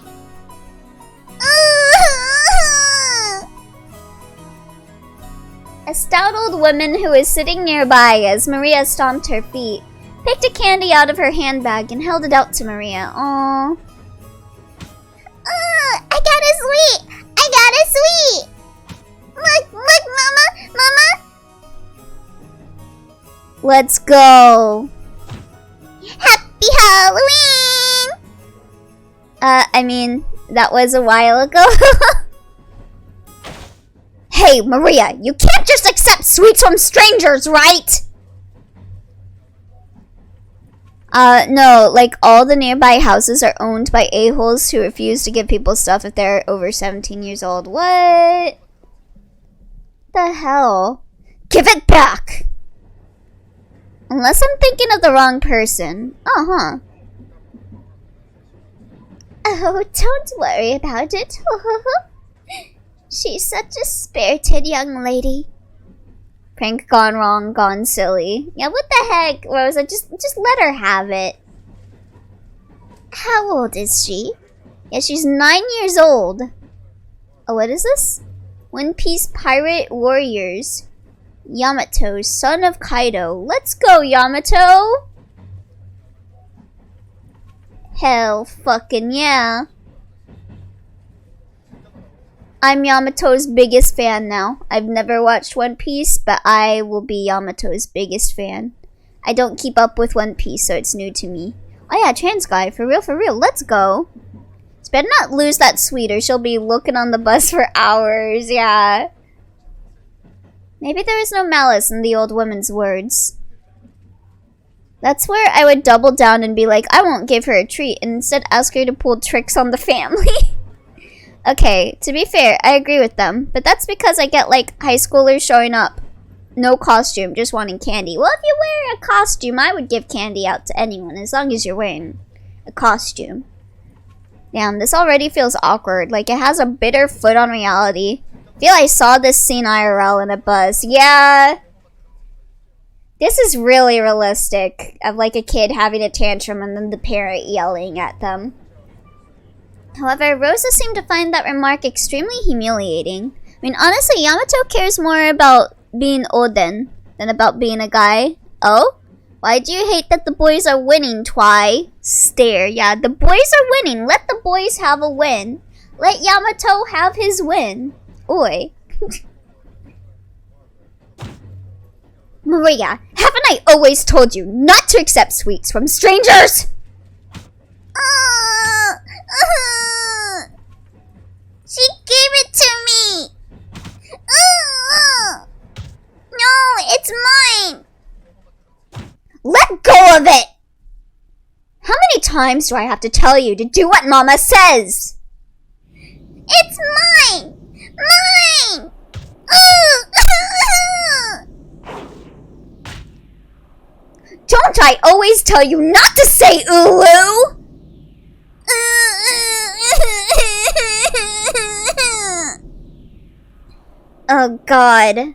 A stout old woman who was sitting nearby as Maria stomped her feet, picked a candy out of her handbag and held it out to Maria. Aww. I got a sweet! I got a sweet! Look, Mama! Mama! Let's go! Happy Halloween! I mean, that was a while ago. Hey, Maria, you can't just accept sweets from strangers, right? No, like all the nearby houses are owned by a-holes who refuse to give people stuff if they're over 17 years old. What? The hell? Give it back! Unless I'm thinking of the wrong person. Uh-huh. Oh, don't worry about it. She's such a spirited young lady. Prank gone wrong, gone silly. Yeah, what the heck, Rosa? Just let her have it. How old is she? Yeah, she's 9 years old. Oh, what is this? One Piece Pirate Warriors. Yamato, son of Kaido. Let's go, Yamato! Hell fucking yeah. I'm Yamato's biggest fan now. I've never watched One Piece, but I will be Yamato's biggest fan. I don't keep up with One Piece, so it's new to me. Oh yeah, trans guy, for real, let's go. Just better not lose that sweet or she'll be looking on the bus for hours, yeah. Maybe there is no malice in the old woman's words. That's where I would double down and be like, I won't give her a treat, and instead ask her to pull tricks on the family. Okay, to be fair, I agree with them, but that's because I get like high schoolers showing up. No costume, just wanting candy. Well, if you wear a costume, I would give candy out to anyone, as long as you're wearing a costume. Damn, this already feels awkward. Like, it has a bitter foot on reality. feel I saw this scene IRL in a bus. Yeah. This is really realistic, of like a kid having a tantrum and then the parent yelling at them. However, Rosa seemed to find that remark extremely humiliating. I mean, honestly, Yamato cares more about being Oden than about being a guy. Oh? Why do you hate that the boys are winning, Twy? Stare. Yeah, the boys are winning. Let the boys have a win. Let Yamato have his win. Oi. Maria, haven't I always told you not to accept sweets from strangers? She gave it to me. No, it's mine. Let go of it. How many times do I have to tell you to do what Mama says? It's mine. Mine. Don't I always tell you not to say Ulu? Oh god.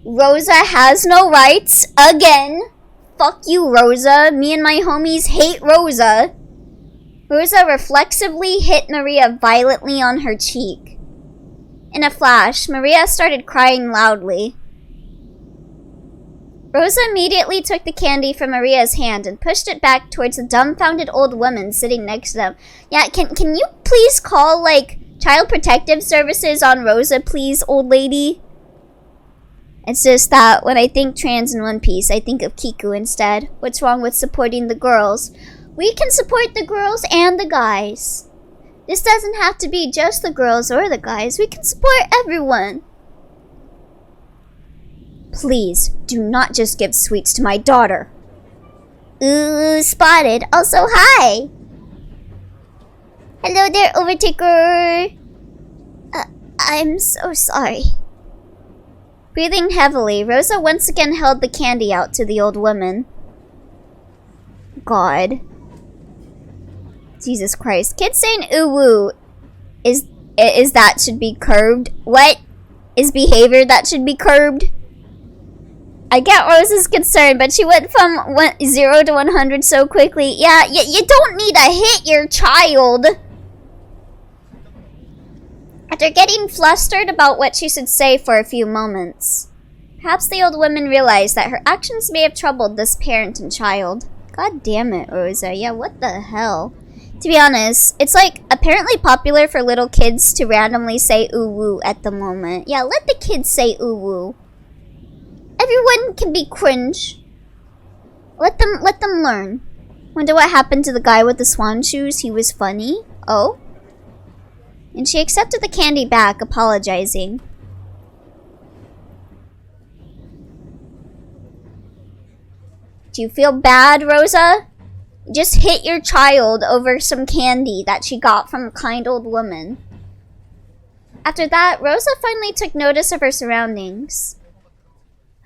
Rosa has no rights again. Fuck you, Rosa. Me and my homies hate Rosa. Rosa reflexively hit Maria violently on her cheek. In a flash, Maria started crying loudly. Rosa immediately took the candy from Maria's hand and pushed it back towards the dumbfounded old woman sitting next to them. Yeah, can you please call, like, Child Protective Services on Rosa, please, old lady? It's just that when I think trans in One Piece, I think of Kiku instead. What's wrong with supporting the girls? We can support the girls and the guys. This doesn't have to be just the girls or the guys. We can support everyone. Please, do not just give sweets to my daughter. Ooh, spotted. Also, hi. Hello there, Overtaker. I'm so sorry. Breathing heavily, Rosa once again held the candy out to the old woman. God. Jesus Christ. Kids saying ooh woo is that should be curbed? What? Is behavior that should be curbed? I get Rosa's concern, but she went from 0 to 100 so quickly. Yeah, you don't need to hit your child. After getting flustered about what she should say for a few moments, perhaps the old woman realized that her actions may have troubled this parent and child. God damn it, Rosa. Yeah, what the hell? To be honest, it's like apparently popular for little kids to randomly say ooh woo at the moment. Yeah, let the kids say ooh woo. Everyone can be cringe. Let them learn. Wonder what happened to the guy with the swan shoes? He was funny. Oh? And she accepted the candy back, apologizing. Do you feel bad, Rosa? You just hit your child over some candy that she got from a kind old woman. After that, Rosa finally took notice of her surroundings.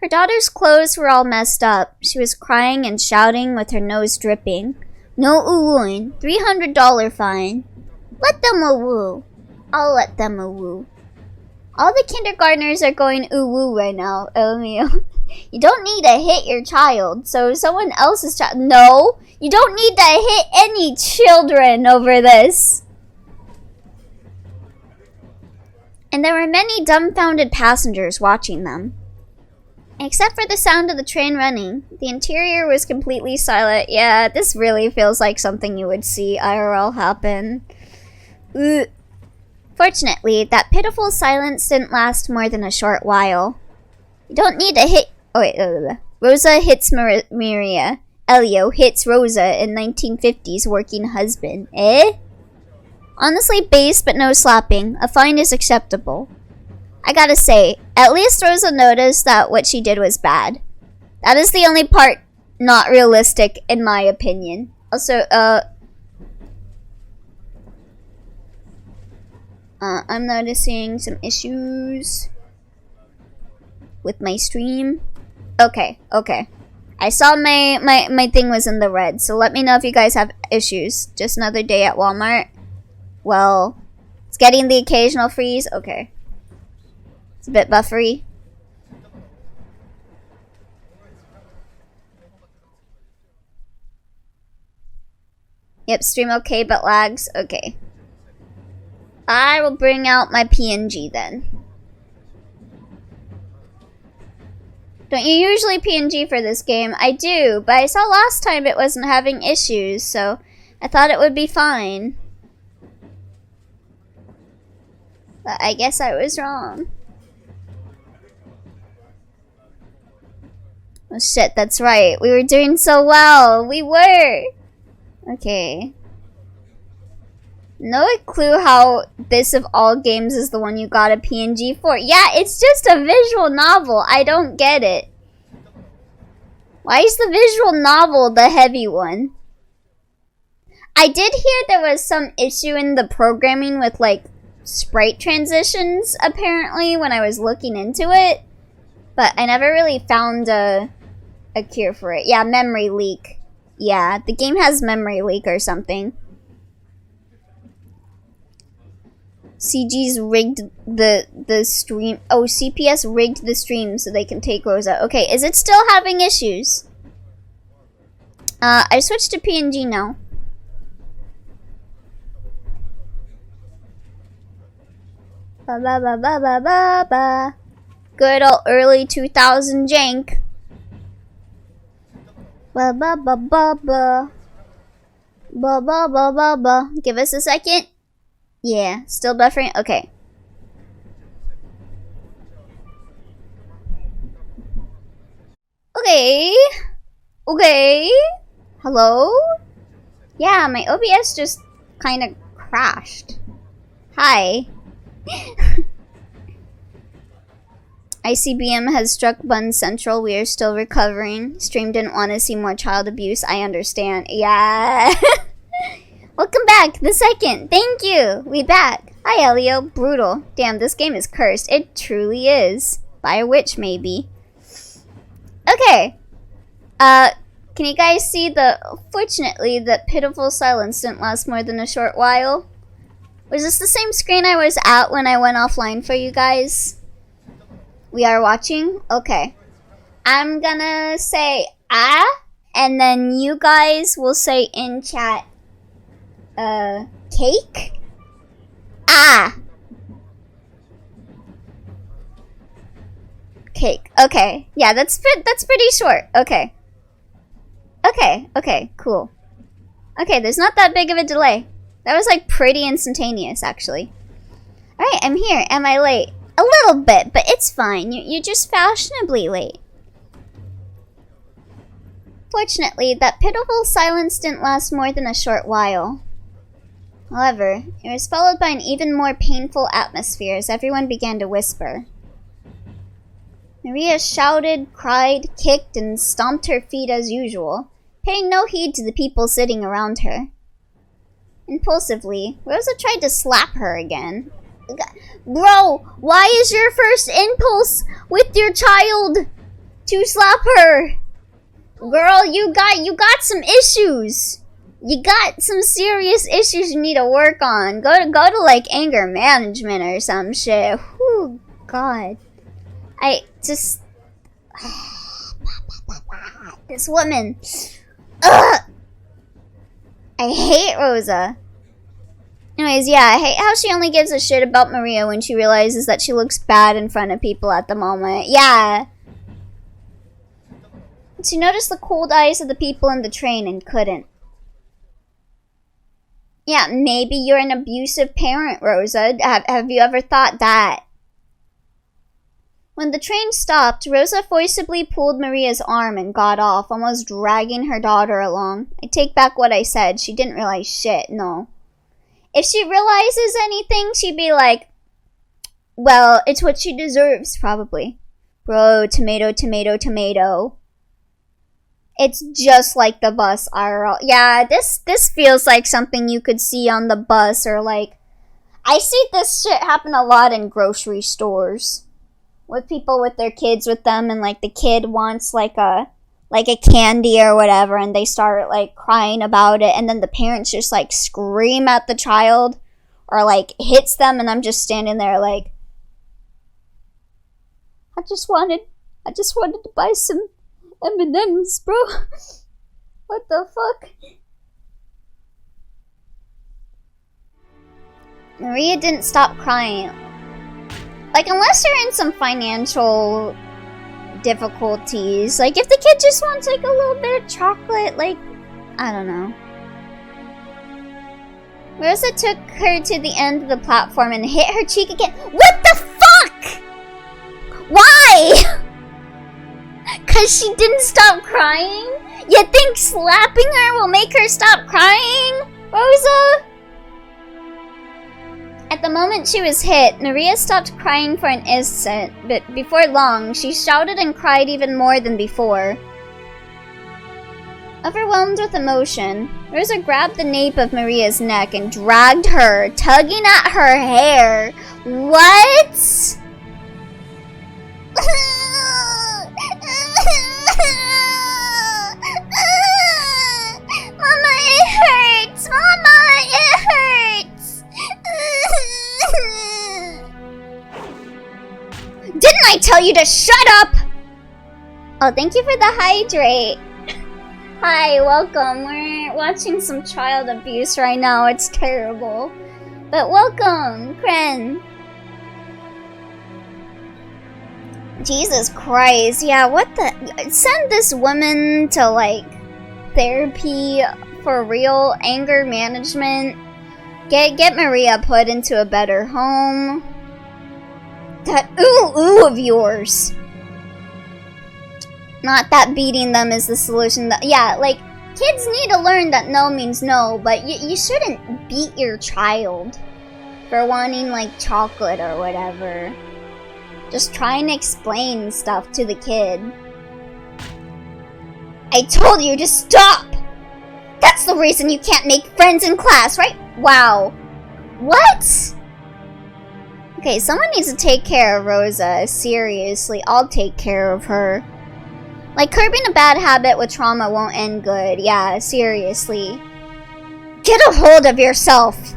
Her daughter's clothes were all messed up. She was crying and shouting with her nose dripping. No ooh-wooing. $300 fine. Let them ooh-woo. I'll let them ooh-woo. All the kindergartners are going ooh-woo right now. LMAO. You don't need to hit your child. So someone else's child. No. You don't need to hit any children over this. And there were many dumbfounded passengers watching them. Except for the sound of the train running, the interior was completely silent. Yeah, this really feels like something you would see IRL happen. Ugh. Fortunately, that pitiful silence didn't last more than a short while. You don't need to hit... Oh, wait. Rosa hits Maria. Elio hits Rosa in 1950s working husband. Eh? Honestly, base but no slapping. A fine is acceptable. I gotta say, at least Rosa noticed that what she did was bad. That is the only part not realistic, in my opinion. Also, I'm noticing some issues with my stream. Okay. I saw my thing was in the red, so let me know if you guys have issues. Just another day at Walmart. Well, it's getting the occasional freeze. Okay. It's a bit buffery. Yep, stream okay, but lags. Okay. I will bring out my PNG then. Don't you usually PNG for this game? I do, but I saw last time it wasn't having issues, so I thought it would be fine. But I guess I was wrong. Oh shit, that's right. We were doing so well. We were! Okay. No clue how this of all games is the one you got a PNG for. Yeah, it's just a visual novel. I don't get it. Why is the visual novel the heavy one? I did hear there was some issue in the programming with like sprite transitions apparently when I was looking into it. But I never really found a cure for it. Yeah, memory leak. Yeah, the game has memory leak or something. CG's rigged the stream. Oh, CPS rigged the stream so they can take Rosa. Okay, is it still having issues? I switched to PNG now. Ba ba ba ba ba ba ba. Good old early 2000 jank. Ba ba ba ba ba. Ba ba ba ba ba. Give us a second. Yeah, still buffering? Okay. Okay. Okay. Hello? Yeah, my OBS just kind of crashed. Hi. ICBM has struck Bun Central. We are still recovering. Stream didn't want to see more child abuse. I understand. Yeah. Welcome back, the second. Thank you. We back. Hi, Elio. Brutal. Damn, this game is cursed. It truly is. By a witch, maybe. Okay. Can you guys see fortunately, that pitiful silence didn't last more than a short while? Was this the same screen I was at when I went offline for you guys? We are watching? Okay. I'm gonna say, ah, and then you guys will say in chat, cake? Ah! Cake. Okay. Yeah, that's pretty short. Okay. Okay, cool. Okay, there's not that big of a delay. That was like pretty instantaneous, actually. Alright, I'm here. Am I late? A little bit, but it's fine. You're just fashionably late. Fortunately, that pitiful silence didn't last more than a short while. However, it was followed by an even more painful atmosphere as everyone began to whisper. Maria shouted, cried, kicked, and stomped her feet as usual, paying no heed to the people sitting around her. Impulsively, Rosa tried to slap her again. Bro, why is your first impulse with your child to slap her? Girl, you got some issues. You got some serious issues you need to work on. Go to like anger management or some shit. Whew, God. I just... This woman. Ugh! I hate Rosa. Anyways, yeah, I hate how she only gives a shit about Maria when she realizes that she looks bad in front of people at the moment. Yeah. She noticed the cold eyes of the people in the train and couldn't. Yeah, maybe you're an abusive parent, Rosa. Have you ever thought that? When the train stopped, Rosa forcibly pulled Maria's arm and got off, almost dragging her daughter along. I take back what I said. She didn't realize shit, no. If she realizes anything, she'd be like, well, it's what she deserves, probably. Bro, tomato, tomato, tomato. It's just like the bus, IRL. Yeah, this feels like something you could see on the bus, or like... I see this shit happen a lot in grocery stores. With people with their kids with them, and like the kid wants like a candy or whatever, and they start like crying about it, and then the parents just like scream at the child or like hits them, and I'm just standing there like, I just wanted to buy some M&Ms, bro. What the fuck? Maria didn't stop crying. Like, unless you're in some financial difficulties. Like, if the kid just wants, like, a little bit of chocolate, like, I don't know. Rosa took her to the end of the platform and hit her cheek again. What the fuck? Why? 'Cause she didn't stop crying? You think slapping her will make her stop crying, Rosa? At the moment she was hit, Maria stopped crying for an instant, but before long, she shouted and cried even more than before. Overwhelmed with emotion, Rosa grabbed the nape of Maria's neck and dragged her, tugging at her hair. What? Mama, it hurts! Mama, it hurts! Didn't I tell you to shut up? Oh, thank you for the hydrate. Hi, welcome. We're watching some child abuse right now. It's terrible. But welcome, Kren. Jesus Christ. Yeah, what the... Send this woman to, like, therapy for real, anger management. Get Maria put into a better home. That ooh of yours. Not that beating them is the solution. Yeah, like, kids need to learn that no means no, but you shouldn't beat your child for wanting, like, chocolate or whatever. Just try and explain stuff to the kid. I told you to stop! That's the reason you can't make friends in class, right? Wow. What? Okay, someone needs to take care of Rosa. Seriously, I'll take care of her. Like, curbing a bad habit with trauma won't end good. Yeah, seriously. Get a hold of yourself!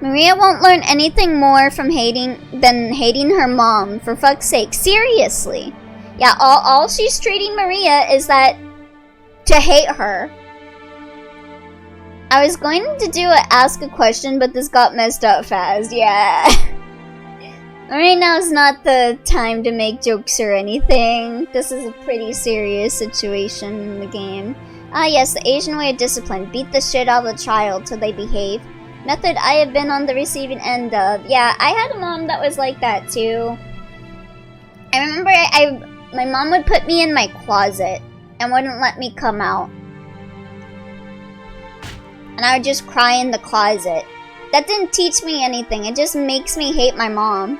Maria won't learn anything more from than hating her mom, for fuck's sake. Seriously. Yeah, all she's treating Maria is that to hate her. I was going to do a ask a question, but this got messed up fast. Yeah. Right now is not the time to make jokes or anything. This is a pretty serious situation in the game. Ah yes, the Asian way of discipline. Beat the shit out of the child till they behave. Method I have been on the receiving end of. Yeah, I had a mom that was like that too. I remember my mom would put me in my closet and wouldn't let me come out. And I would just cry in the closet. That didn't teach me anything. It just makes me hate my mom.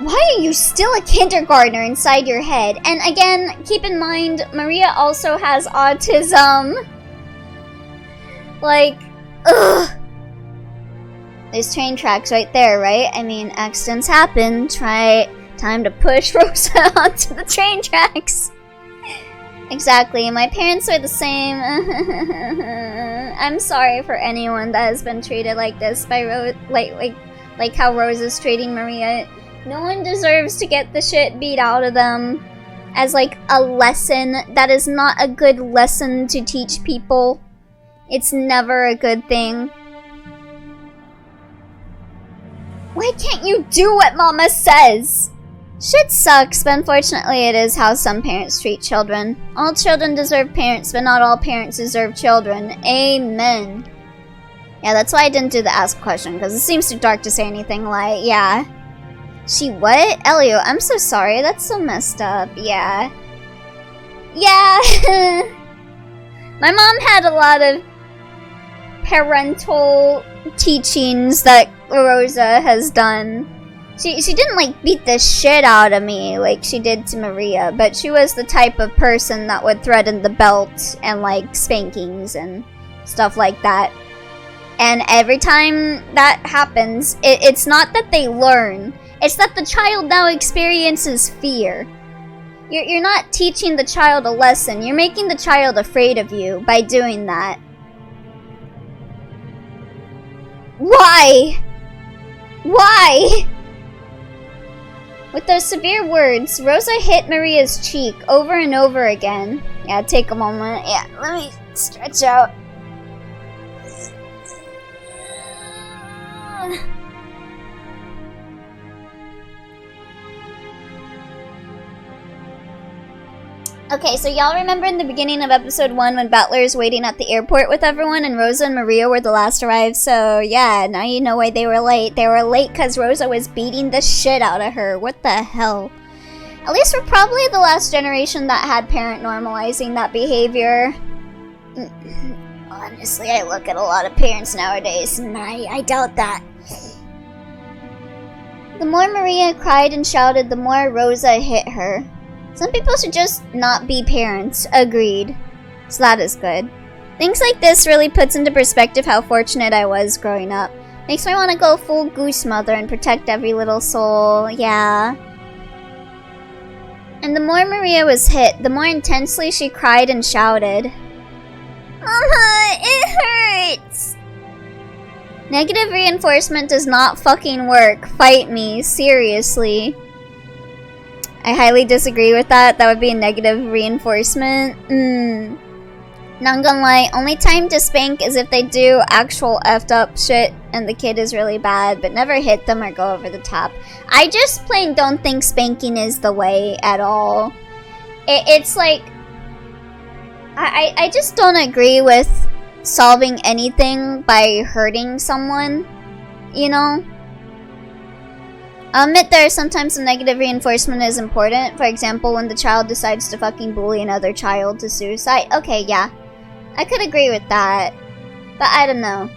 Why are you still a kindergartner inside your head? And again, keep in mind, Maria also has autism. Like, ugh. There's train tracks right there, right? I mean, accidents happen. Time to push Rosa onto the train tracks. Exactly, my parents are the same. I'm sorry for anyone that has been treated like this by like how Rosa's treating Maria. No one deserves to get the shit beat out of them as like a lesson. That is not a good lesson to teach people. It's never a good thing. Why can't you do what Mama says? Shit sucks, but unfortunately it is how some parents treat children. All children deserve parents, but not all parents deserve children. Amen. Yeah, that's why I didn't do the ask question, because it seems too dark to say anything like, yeah. She what? Elio, I'm so sorry. That's so messed up. Yeah. Yeah. My mom had a lot of parental teachings that Rosa has done. She didn't like beat the shit out of me like she did to Maria, but she was the type of person that would threaten the belt and like spankings and stuff like that. And every time that happens, it's not that they learn. It's that the child now experiences fear. You're not teaching the child a lesson. You're making the child afraid of you by doing that. Why? Why? With those severe words, Rosa hit Maria's cheek over and over again. Yeah, take a moment. Yeah, let me stretch out. Okay, so y'all remember in the beginning of episode 1 when Battler is waiting at the airport with everyone and Rosa and Maria were the last to arrive? So yeah, now you know why they were late. They were late because Rosa was beating the shit out of her. What the hell? At least we're probably the last generation that had parent normalizing that behavior. Honestly, I look at a lot of parents nowadays and I doubt that. The more Maria cried and shouted, the more Rosa hit her. Some people should just not be parents. Agreed. So that is good. Things like this really puts into perspective how fortunate I was growing up. Makes me want to go full goose mother and protect every little soul. Yeah. And the more Maria was hit, the more intensely she cried and shouted. It hurts! Negative reinforcement does not fucking work. Fight me. Seriously. I highly disagree with that. That would be a negative reinforcement. Not gonna lie, only time to spank is if they do actual effed up shit and the kid is really bad, but never hit them or go over the top. I just plain don't think spanking is the way at all. It's like... I just don't agree with solving anything by hurting someone, you know? I'll admit there are sometimes some negative reinforcement is important. For example, when the child decides to fucking bully another child to suicide. Okay, yeah. I could agree with that. But I don't know.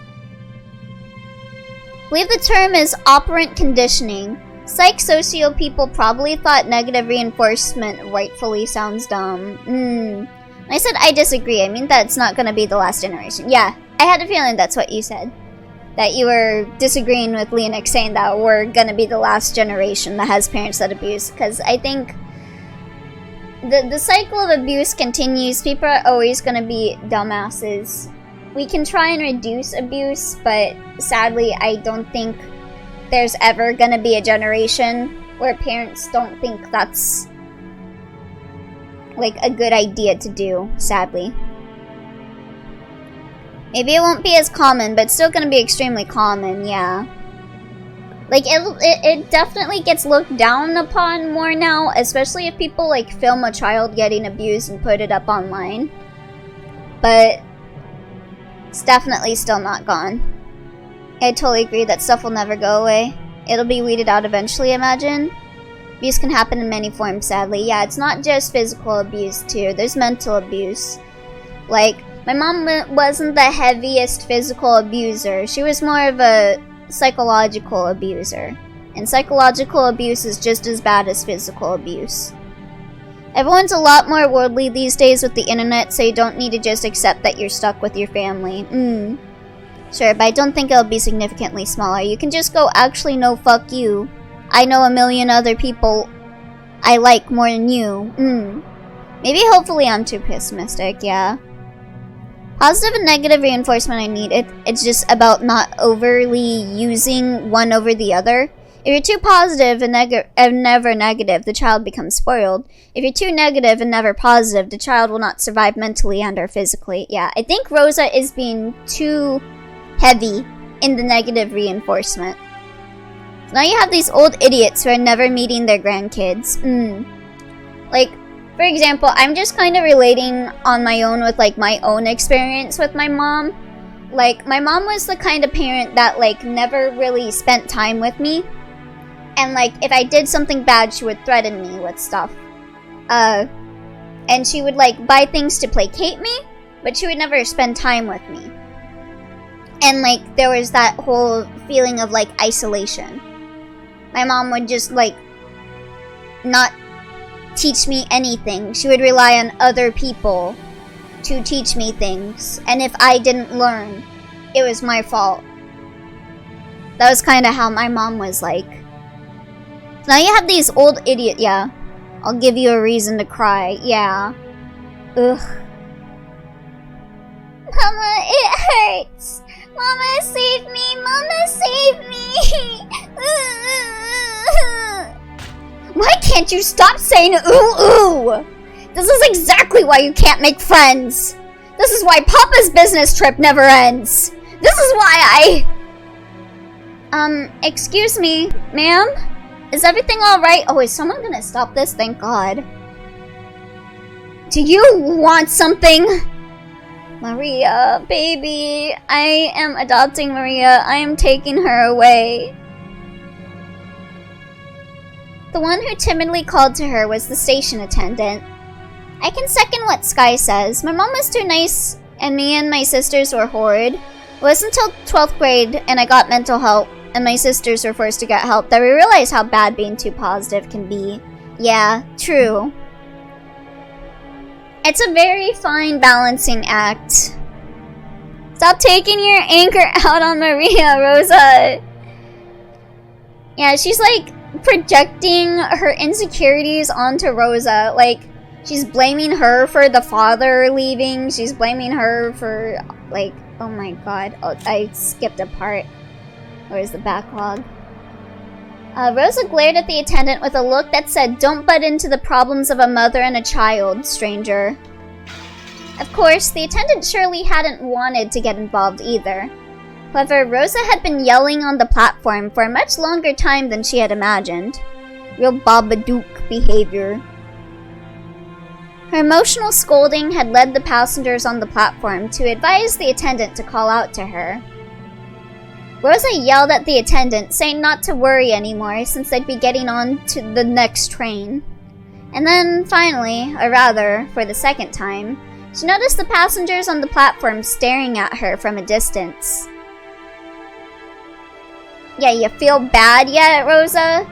I believe the term is operant conditioning. Psych-socio people probably thought negative reinforcement rightfully sounds dumb. When I said I disagree, I mean that's not gonna be the last generation. Yeah, I had a feeling that's what you said. That you were disagreeing with Leonix saying that we're gonna be the last generation that has parents that abuse. Because I think the cycle of abuse continues. People are always gonna be dumbasses. We can try and reduce abuse, but sadly I don't think there's ever gonna be a generation where parents don't think that's like a good idea to do, sadly. Maybe it won't be as common, but it's still gonna be extremely common, yeah. Like, it definitely gets looked down upon more now, especially if people, like, film a child getting abused and put it up online. But it's definitely still not gone. I totally agree that stuff will never go away. It'll be weeded out eventually, imagine. Abuse can happen in many forms, sadly. Yeah, it's not just physical abuse, too. There's mental abuse. Like, my mom wasn't the heaviest physical abuser. She was more of a psychological abuser. And psychological abuse is just as bad as physical abuse. Everyone's a lot more worldly these days with the internet, so you don't need to just accept that you're stuck with your family. Sure, but I don't think it'll be significantly smaller. You can just go, actually, no, fuck you. I know a million other people I like more than you. Maybe hopefully I'm too pessimistic, yeah. Positive and negative reinforcement I need. It's just about not overly using one over the other. If you're too positive and never negative, the child becomes spoiled. If you're too negative and never positive, the child will not survive mentally and or physically. Yeah, I think Rosa is being too heavy in the negative reinforcement. So now you have these old idiots who are never meeting their grandkids. Like, for example, I'm just kind of relating on my own with, like, my own experience with my mom. Like, my mom was the kind of parent that, like, never really spent time with me. And, like, if I did something bad, she would threaten me with stuff. And she would, like, buy things to placate me, but she would never spend time with me. And, like, there was that whole feeling of, like, isolation. My mom would just, like, not teach me anything. She would rely on other people to teach me things. And if I didn't learn, it was my fault. That was kind of how my mom was like. So now you have these old idiot. Yeah. I'll give you a reason to cry. Yeah. Ugh. Mama, it hurts. Mama, save me. Mama, save me. can't you stop saying ooh ooh? This is exactly why you can't make friends. This is why Papa's business trip never ends. This is why excuse me, ma'am? Is everything alright? Oh, is someone gonna stop this? Thank God. Do you want something? Maria, baby. I am adopting Maria. I am taking her away. The one who timidly called to her was the station attendant. I can second what Sky says. My mom was too nice, and me and my sisters were horrid. It wasn't until 12th grade, and I got mental help, and my sisters were forced to get help, that we realized how bad being too positive can be. Yeah, true. It's a very fine balancing act. Stop taking your anger out on Maria, Rosa. Yeah, she's like projecting her insecurities onto Rosa. Like, she's blaming her for the father leaving. She's blaming her for, like, oh my god. Oh, I skipped a part. Where's the backlog? Rosa glared at the attendant with a look that said, "Don't butt into the problems of a mother and a child, stranger." Of course, the attendant surely hadn't wanted to get involved either. However, Rosa had been yelling on the platform for a much longer time than she had imagined. Real Babadook behavior. Her emotional scolding had led the passengers on the platform to advise the attendant to call out to her. Rosa yelled at the attendant, saying not to worry anymore since they'd be getting on to the next train. And then, finally, or rather, for the second time, she noticed the passengers on the platform staring at her from a distance. Yeah, you feel bad yet, Rosa?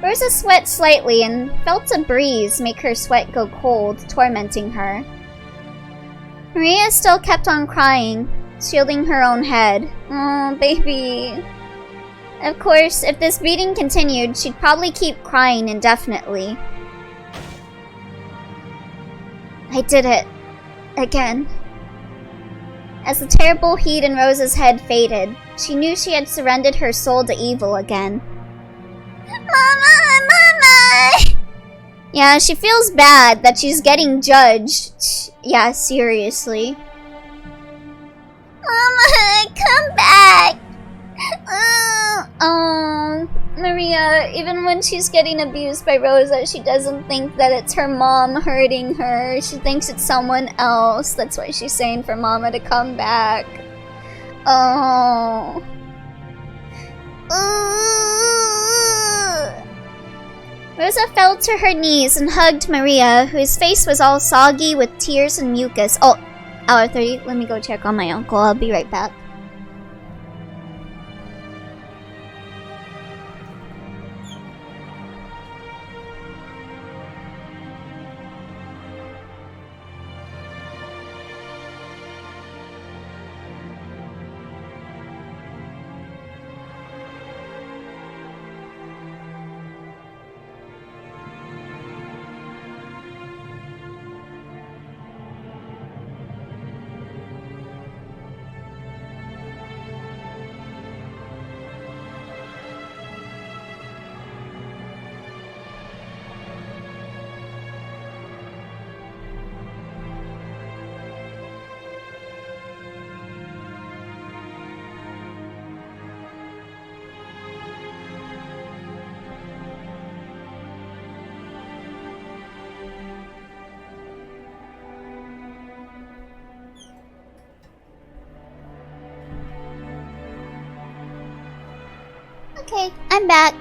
Rosa sweat slightly and felt a breeze make her sweat go cold, tormenting her. Maria still kept on crying, shielding her own head. Oh, baby. Of course, if this beating continued, she'd probably keep crying indefinitely. I did it. Again. As the terrible heat in Rosa's head faded, she knew she had surrendered her soul to evil again. Mama! Mama! Yeah, she feels bad that she's getting judged. Yeah, seriously. Mama, come back! Oh, Maria, even when she's getting abused by Rosa, she doesn't think that it's her mom hurting her. She thinks it's someone else. That's why she's saying for Mama to come back. Oh. Rosa fell to her knees and hugged Maria, whose face was all soggy with tears and mucus. Oh, hour 30. Let me go check on my uncle. I'll be right back. Okay, I'm back.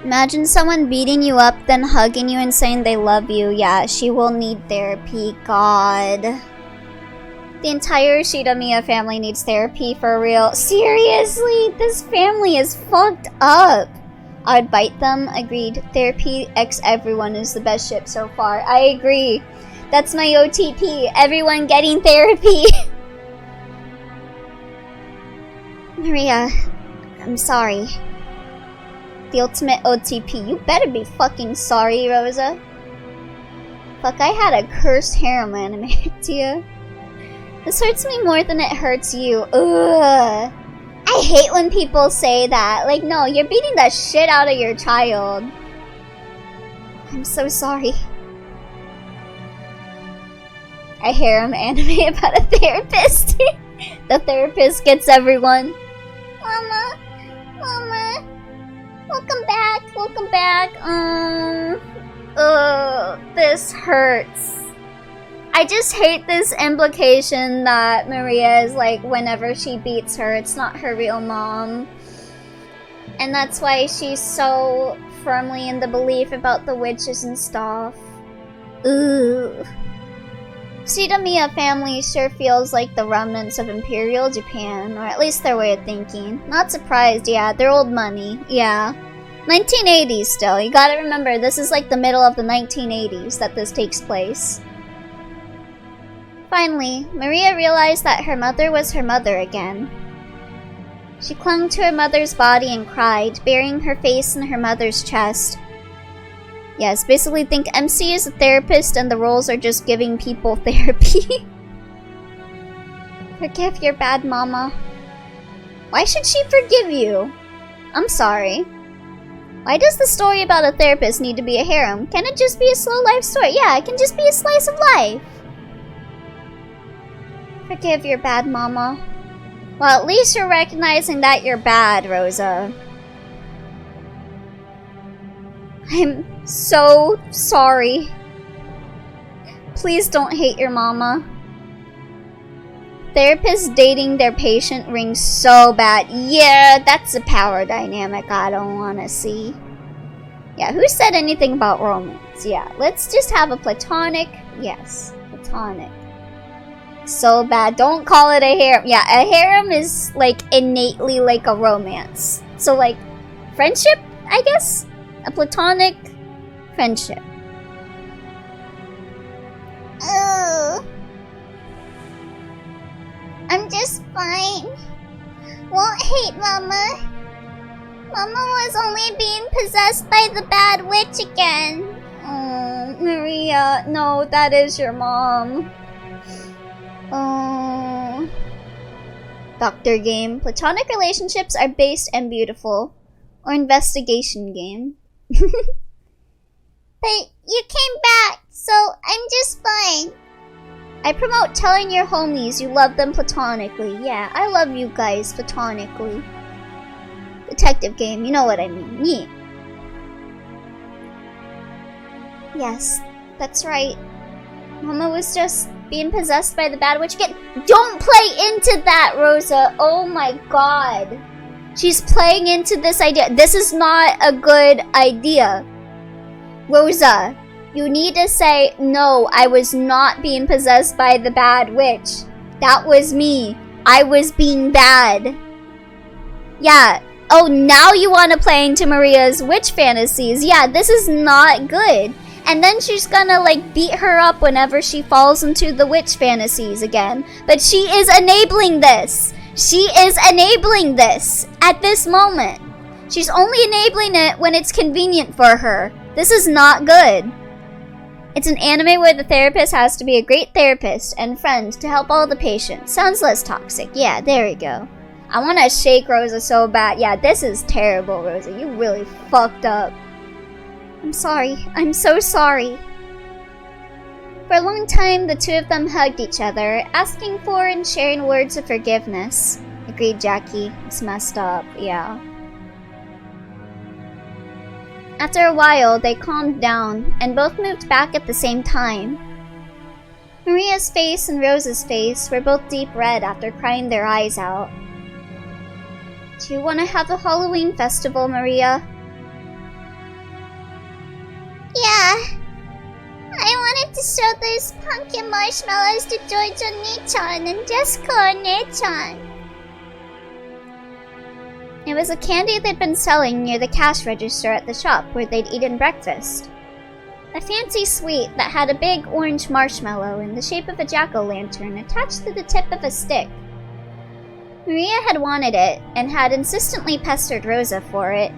Imagine someone beating you up, then hugging you and saying they love you. Yeah, she will need therapy. God. The entire Shidamiya family needs therapy for real. Seriously, this family is fucked up. I'd bite them. Agreed. Therapy x everyone is the best ship so far. I agree. That's my OTP. Everyone getting therapy. Maria, I'm sorry. The ultimate OTP. You better be fucking sorry, Rosa. Fuck, I had a cursed harem animated to you. This hurts me more than it hurts you. Ugh. I hate when people say that. Like, no, you're beating the shit out of your child. I'm so sorry. A harem anime about a therapist. The therapist gets everyone. Mama, Mama, welcome back, welcome back. This hurts. I just hate this implication that Maria is like, whenever she beats her, it's not her real mom. And that's why she's so firmly in the belief about the witches and stuff. Ugh. Sidamiya family sure feels like the remnants of Imperial Japan, or at least their way of thinking. Not surprised, yeah, they're old money, yeah. 1980s still, you gotta remember, this is like the middle of the 1980s that this takes place. Finally, Maria realized that her mother was her mother again. She clung to her mother's body and cried, burying her face in her mother's chest. Yes, basically think MC is a therapist and the roles are just giving people therapy. Forgive your bad mama. Why should she forgive you? I'm sorry. Why does the story about a therapist need to be a harem? Can it just be a slow life story? Yeah, it can just be a slice of life. Forgive your bad mama. Well, at least you're recognizing that you're bad, Rosa. I'm so sorry. Please don't hate your mama. Therapists dating their patient rings so bad. Yeah, that's a power dynamic I don't want to see. Yeah, who said anything about romance? Yeah, let's just have a platonic. Yes, platonic. So bad. Don't call it a harem. Yeah, a harem is like innately like a romance. So like friendship, I guess? A platonic friendship. Ugh. I'm just fine. Won't hate Mama. Mama was only being possessed by the bad witch again. Oh, Maria. No, that is your mom. Oh. Doctor game. Platonic relationships are based and beautiful. Or investigation game. But you came back, so I'm just fine. I promote telling your homies you love them platonically. Yeah, I love you guys platonically. Detective game, you know what I mean. Yeah. Yes, that's right. Mama was just being possessed by the bad witch again. Don't play into that, Rosa. Oh my god. She's playing into this idea. This is not a good idea. Rosa, you need to say, no, I was not being possessed by the bad witch. That was me. I was being bad. Yeah. Oh, now you want to play into Maria's witch fantasies. Yeah, this is not good. And then she's gonna, like, beat her up whenever she falls into the witch fantasies again. But she is enabling this. She is enabling this at this moment. She's only enabling it when it's convenient for her. This is not good. It's an anime where the therapist has to be a great therapist and friend to help all the patients. Sounds less toxic. Yeah, there we go. I want to shake Rosa so bad. Yeah, this is terrible, Rosa. You really fucked up. I'm sorry. I'm so sorry. For a long time, the two of them hugged each other, asking for and sharing words of forgiveness. Agreed, Jackie. It's messed up. Yeah. After a while, they calmed down, and both moved back at the same time. Maria's face and Rosa's face were both deep red after crying their eyes out. Do you want to have a Halloween festival, Maria? Yeah. I wanted to show those pumpkin marshmallows to Jojo-nichan and Jessica-nichan. It was a candy they'd been selling near the cash register at the shop where they'd eaten breakfast. A fancy sweet that had a big orange marshmallow in the shape of a jack-o'-lantern attached to the tip of a stick. Maria had wanted it and had insistently pestered Rosa for it.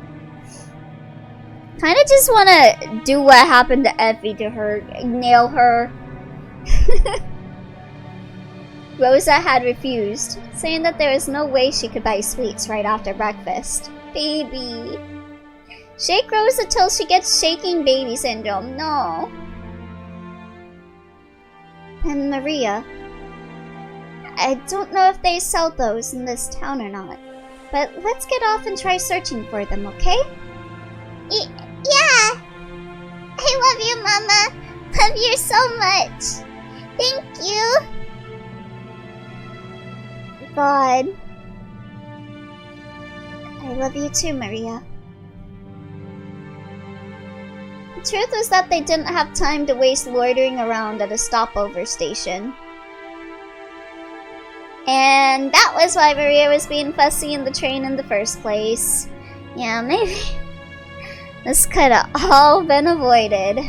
Kinda just wanna do what happened to Effie to her, nail her. Rosa had refused, saying that there was no way she could buy sweets right after breakfast. Baby. Shake Rosa till she gets shaking baby syndrome. No. And Maria. I don't know if they sell those in this town or not, but let's get off and try searching for them, okay? Yeah! I love you, Mama! Love you so much! Thank you! God. I love you too, Maria. The truth was that they didn't have time to waste loitering around at a stopover station. And that was why Maria was being fussy in the train in the first place. Yeah, maybe this could have all been avoided.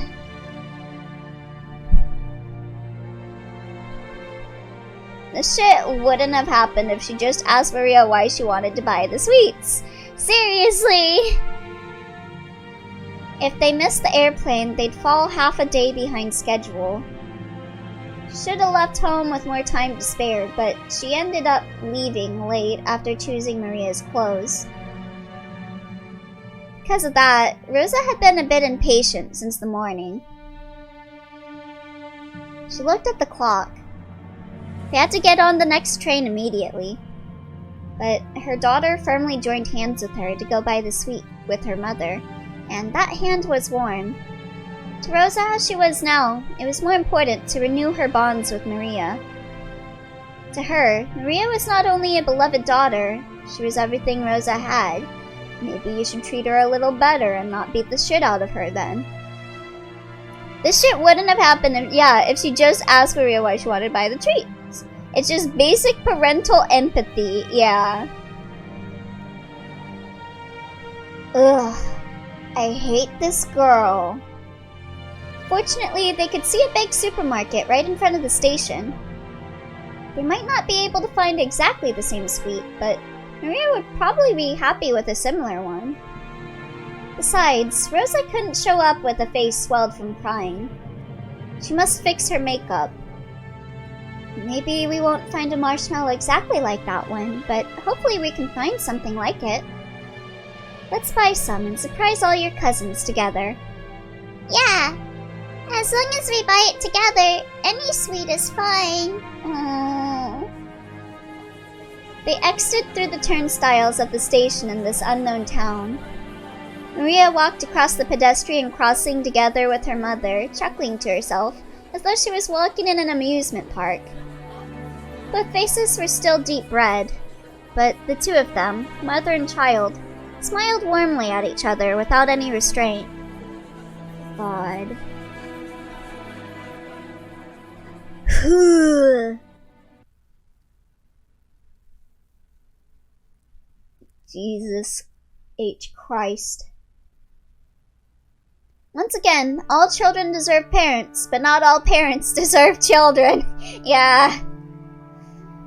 This shit wouldn't have happened if she just asked Maria why she wanted to buy the sweets. Seriously! If they missed the airplane, they'd fall half a day behind schedule. Should have left home with more time to spare, but she ended up leaving late after choosing Maria's clothes. Because of that, Rosa had been a bit impatient since the morning. She looked at the clock. They had to get on the next train immediately. But her daughter firmly joined hands with her to go buy the sweet with her mother, and that hand was warm. To Rosa as she was now, it was more important to renew her bonds with Maria. To her, Maria was not only a beloved daughter, she was everything Rosa had. Maybe you should treat her a little better and not beat the shit out of her then. This shit wouldn't have happened if she just asked Maria why she wanted to buy the treats. It's just basic parental empathy, yeah. Ugh, I hate this girl. Fortunately, they could see a big supermarket right in front of the station. They might not be able to find exactly the same sweet, but Maria would probably be happy with a similar one. Besides, Rosa couldn't show up with a face swelled from crying. She must fix her makeup. Maybe we won't find a marshmallow exactly like that one, but hopefully we can find something like it. Let's buy some and surprise all your cousins together. Yeah! As long as we buy it together, any sweet is fine. Aww. They exited through the turnstiles of the station in this unknown town. Maria walked across the pedestrian crossing together with her mother, chuckling to herself, as though she was walking in an amusement park. Both faces were still deep red, but the two of them, mother and child, smiled warmly at each other without any restraint. God. Jesus H. Christ. Once again, all children deserve parents, but not all parents deserve children. Yeah.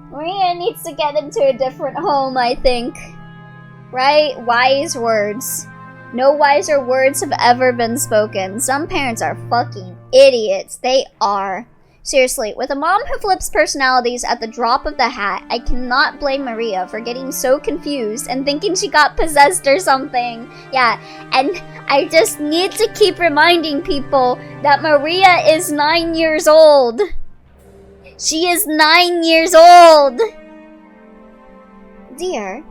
Maria needs to get into a different home, I think. Right? Wise words. No wiser words have ever been spoken. Some parents are fucking idiots. They are. Seriously, with a mom who flips personalities at the drop of the hat, I cannot blame Maria for getting so confused and thinking she got possessed or something. Yeah, and I just need to keep reminding people that Maria is 9 years old. She is 9 years old! Dear,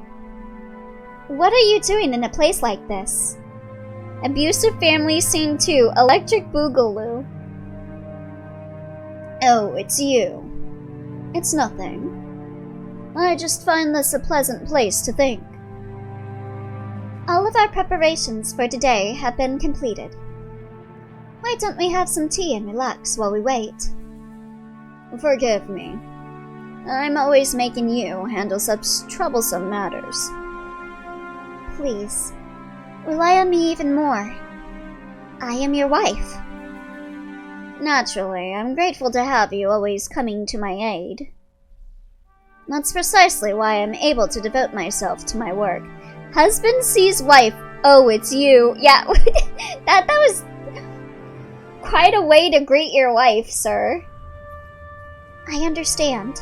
what are you doing in a place like this? Abusive Family Scene 2, Electric Boogaloo. Oh, it's you. It's nothing. I just find this a pleasant place to think. All of our preparations for today have been completed. Why don't we have some tea and relax while we wait? Forgive me. I'm always making you handle such troublesome matters. Please, rely on me even more. I am your wife. Naturally, I'm grateful to have you always coming to my aid. That's precisely why I'm able to devote myself to my work. Husband sees wife. Oh, it's you. Yeah, that was quite a way to greet your wife, sir. I understand.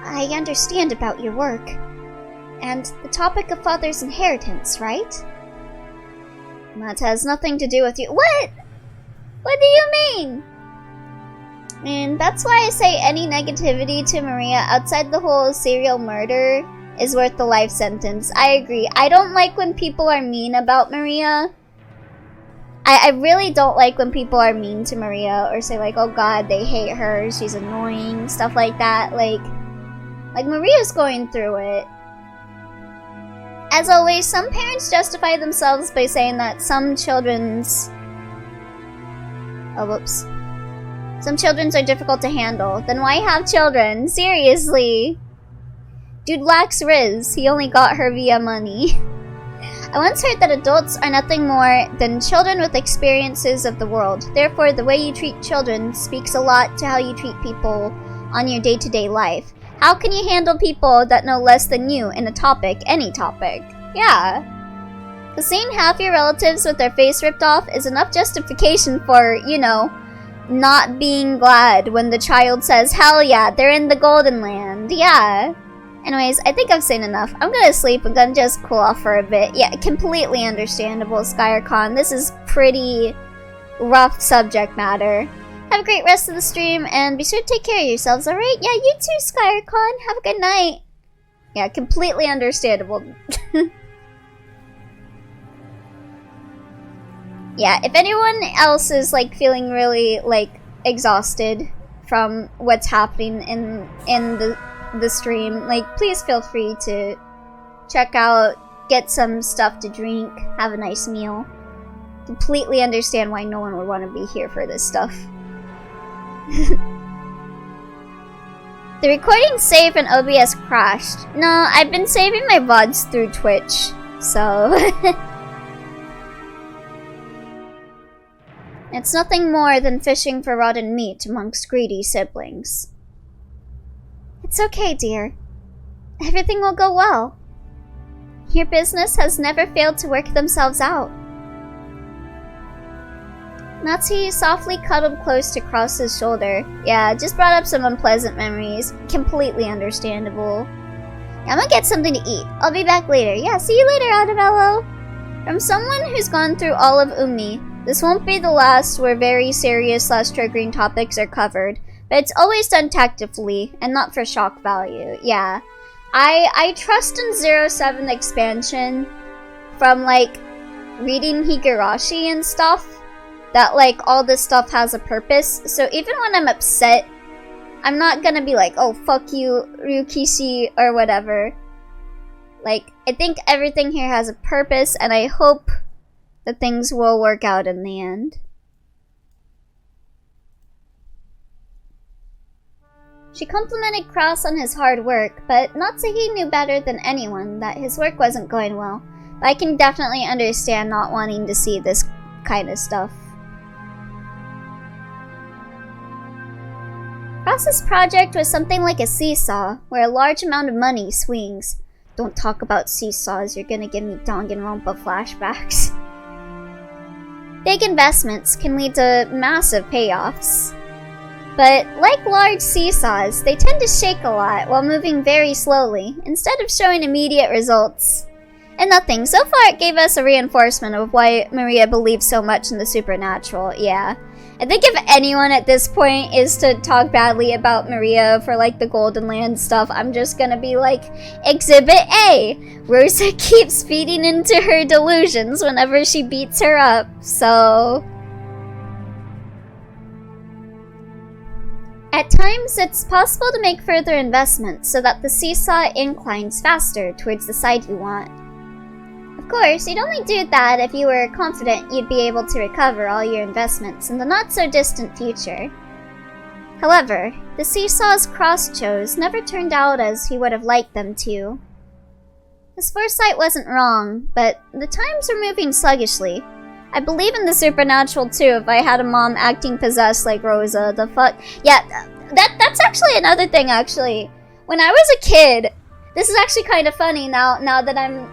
I understand about your work. And the topic of father's inheritance, right? That has nothing to do with you. What? What do you mean? And that's why I say any negativity to Maria outside the whole serial murder is worth the life sentence. I agree. I don't like when people are mean about Maria. I really don't like when people are mean to Maria or say like, oh god, they hate her, she's annoying, stuff like that. Like Maria's going through it. As always, some parents justify themselves by saying that some children's are difficult to handle. Then why have children? Seriously. Dude lacks Riz. He only got her via money. I once heard that adults are nothing more than children with experiences of the world. Therefore, the way you treat children speaks a lot to how you treat people on your day-to-day life. How can you handle people that know less than you in a topic, any topic? Yeah. Because seeing half your relatives with their face ripped off is enough justification for, you know, not being glad when the child says, hell yeah, they're in the golden land. Yeah. Anyways, I think I've seen enough. I'm gonna sleep. I'm gonna just cool off for a bit. Yeah, completely understandable, SkyerCon. This is pretty rough subject matter. Have a great rest of the stream, and be sure to take care of yourselves, alright? Yeah, you too, SkyerCon. Have a good night. Yeah, completely understandable. Yeah, if anyone else is, like, feeling really, like, exhausted from what's happening in the stream, like, please feel free to check out, get some stuff to drink, have a nice meal. Completely understand why no one would want to be here for this stuff. The recording saved and OBS crashed. No, I've been saving my VODs through Twitch, so... It's nothing more than fishing for rotten meat amongst greedy siblings. It's okay, dear. Everything will go well. Your business has never failed to work themselves out. Natsu softly cuddled close to Cross's shoulder. Yeah, just brought up some unpleasant memories. Completely understandable. I'm gonna get something to eat. I'll be back later. Yeah, see you later, Adabello. From someone who's gone through all of Umi, this won't be the last where very serious / triggering topics are covered, but it's always done tactfully and not for shock value. Yeah. I trust in 07 expansion from, like, reading Higurashi and stuff, that, like, all this stuff has a purpose. So even when I'm upset, I'm not gonna be like, oh, fuck you, Ryukishi, or whatever. Like, I think everything here has a purpose, and I hope that things will work out in the end. She complimented Cross on his hard work, but Natsuhi knew better than anyone that his work wasn't going well. But I can definitely understand not wanting to see this kind of stuff. Cross's project was something like a seesaw, where a large amount of money swings. Don't talk about seesaws, you're gonna give me Danganronpa flashbacks. Big investments can lead to massive payoffs. But like large seesaws, they tend to shake a lot while moving very slowly, instead of showing immediate results. And nothing, so far it gave us a reinforcement of why Maria believes so much in the supernatural, yeah. I think if anyone at this point is to talk badly about Maria for like the Golden Land stuff, I'm just gonna be like, Exhibit A! Rosa keeps feeding into her delusions whenever she beats her up, so... At times, it's possible to make further investments so that the seesaw inclines faster towards the side you want. Of course, you'd only do that if you were confident you'd be able to recover all your investments in the not-so-distant future. However, the seesaws Cross chose never turned out as he would have liked them to. His foresight wasn't wrong, but the times were moving sluggishly. I believe in the supernatural too if I had a mom acting possessed like Rosa, the fuck. Yeah, that's actually another thing, actually. When I was a kid, this is actually kind of funny now that I'm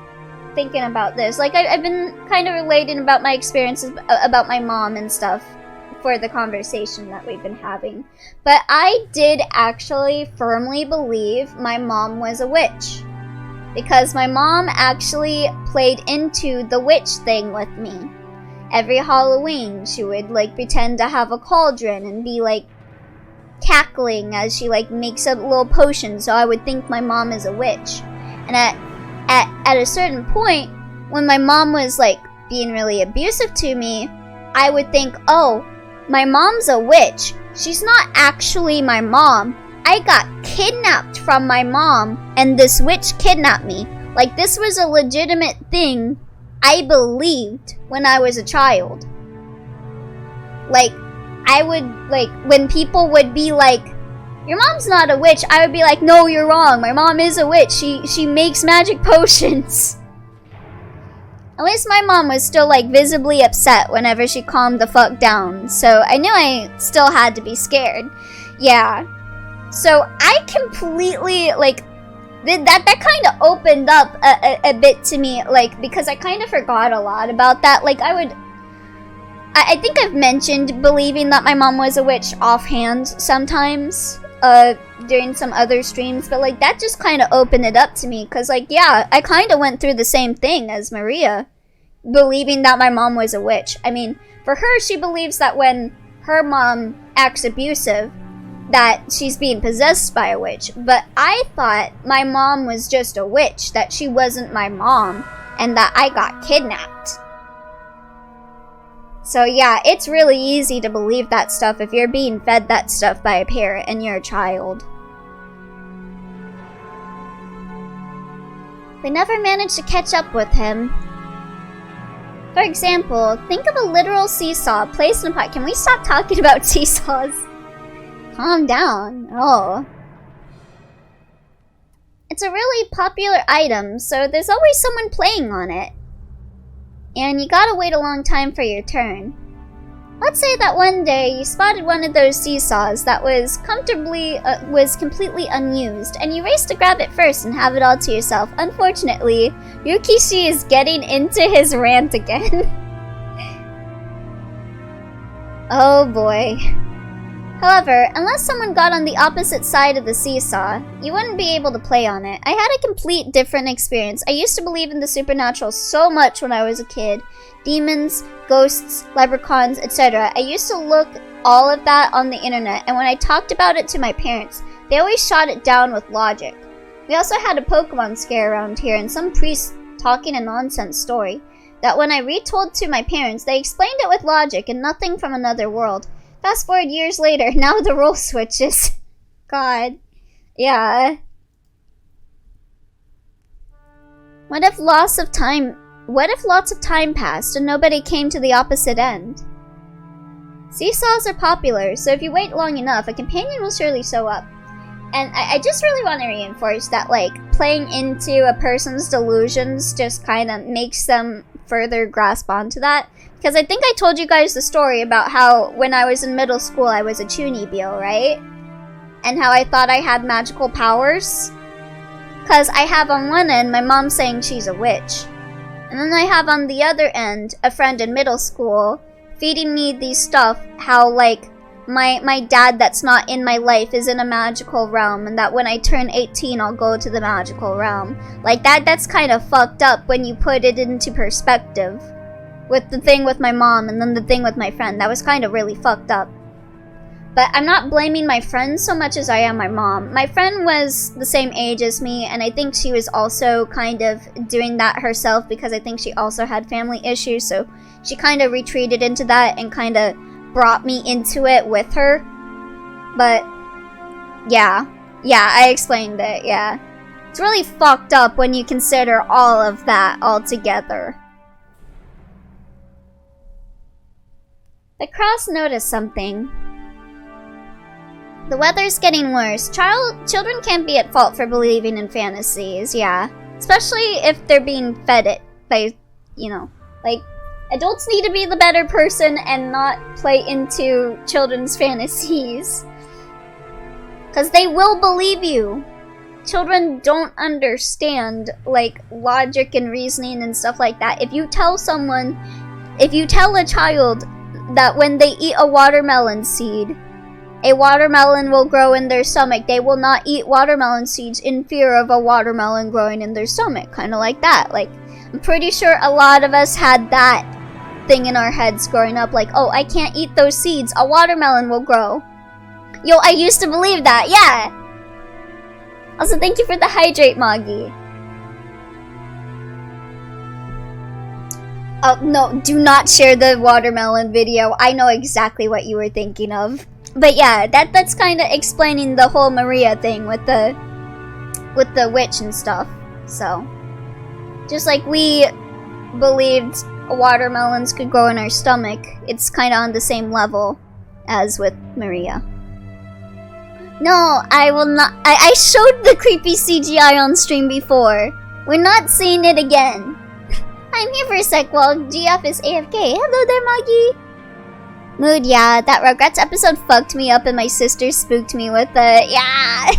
thinking about this. Like, I've been kind of relating about my experiences about my mom and stuff for the conversation that we've been having. But I did actually firmly believe my mom was a witch. Because my mom actually played into the witch thing with me. every Halloween she would like pretend to have a cauldron and be like cackling as she like makes a little potion, so I would think my mom is a witch. And at a certain point, when my mom was like being really abusive to me, I would think, oh, my mom's a witch. She's not actually my mom. I got kidnapped from my mom, and this witch kidnapped me. Like, this was a legitimate thing I believed when I was a child. Like, I would, like, when people would be like, your mom's not a witch, I would be like, no, you're wrong. My mom is a witch. She makes magic potions. At least my mom was still, like, visibly upset whenever she calmed the fuck down. So I knew I still had to be scared. Yeah. So I completely, like, that kind of opened up a bit to me, like, because I kind of forgot a lot about that. Like, I think I've mentioned believing that my mom was a witch offhand sometimes, during some other streams, but, like, that just kind of opened it up to me, because, like, yeah, I kind of went through the same thing as Maria, believing that my mom was a witch. I mean, for her, she believes that when her mom acts abusive, that she's being possessed by a witch, but I thought my mom was just a witch, that she wasn't my mom, and that I got kidnapped. So yeah, it's really easy to believe that stuff if you're being fed that stuff by a parent and you're a child. They never managed to catch up with him. For example, think of a literal seesaw placed in a pot. Can we stop talking about seesaws? Calm down. Oh. It's a really popular item, so there's always someone playing on it. And you gotta wait a long time for your turn. Let's say that one day you spotted one of those seesaws that was completely unused, and you raced to grab it first and have it all to yourself. Unfortunately, Yukishi is getting into his rant again. Oh boy. However, unless someone got on the opposite side of the seesaw, you wouldn't be able to play on it. I had a complete different experience. I used to believe in the supernatural so much when I was a kid. Demons, ghosts, leprechauns, etc. I used to look all of that on the internet, and when I talked about it to my parents, they always shot it down with logic. We also had a Pokemon scare around here, and some priest talking a nonsense story that when I retold to my parents, they explained it with logic and nothing from another world. Fast forward years later, now the role switches. God. Yeah. What if lots of time passed and nobody came to the opposite end? Seesaws are popular, so if you wait long enough, a companion will surely show up. And I just really want to reinforce that, like, playing into a person's delusions just kind of makes them further grasp onto that. Because I think I told you guys the story about how when I was in middle school I was a Chunibyo, right? And how I thought I had magical powers. Because I have on one end my mom saying she's a witch. And then I have on the other end a friend in middle school feeding me these stuff how, like, my dad that's not in my life is in a magical realm, and that when I turn 18 I'll go to the magical realm. Like, that's kind of fucked up when you put it into perspective. With the thing with my mom and then the thing with my friend. That was kind of really fucked up. But I'm not blaming my friend so much as I am my mom. My friend was the same age as me, and I think she was also kind of doing that herself because I think she also had family issues, so she kind of retreated into that and kind of brought me into it with her. But, yeah, I explained it, yeah. It's really fucked up when you consider all of that all together. The Cross noticed something. The weather's getting worse. Children can't be at fault for believing in fantasies, yeah. Especially if they're being fed it by, you know, like, adults need to be the better person and not play into children's fantasies. Because they will believe you. Children don't understand, like, logic and reasoning and stuff like that. If you tell a child that when they eat a watermelon seed, a watermelon will grow in their stomach, they will not eat watermelon seeds in fear of a watermelon growing in their stomach. Kind of like that. Like, I'm pretty sure a lot of us had that thing in our heads growing up, like, oh, I can't eat those seeds, a watermelon will grow. Yo, I used to believe that, yeah! Also, thank you for the hydrate, Moggy. Oh, no, do not share the watermelon video. I know exactly what you were thinking of. But yeah, that's kind of explaining the whole Maria thing with the witch and stuff. So, just like we believed watermelons could grow in our stomach, it's kind of on the same level as with Maria. No, I will not. I showed the creepy CGI on stream before. We're not seeing it again. I'm here for a sec while GF is AFK. Hello there, Moggy. Mood, yeah, that Rugrats episode fucked me up and my sister spooked me with the, yeah.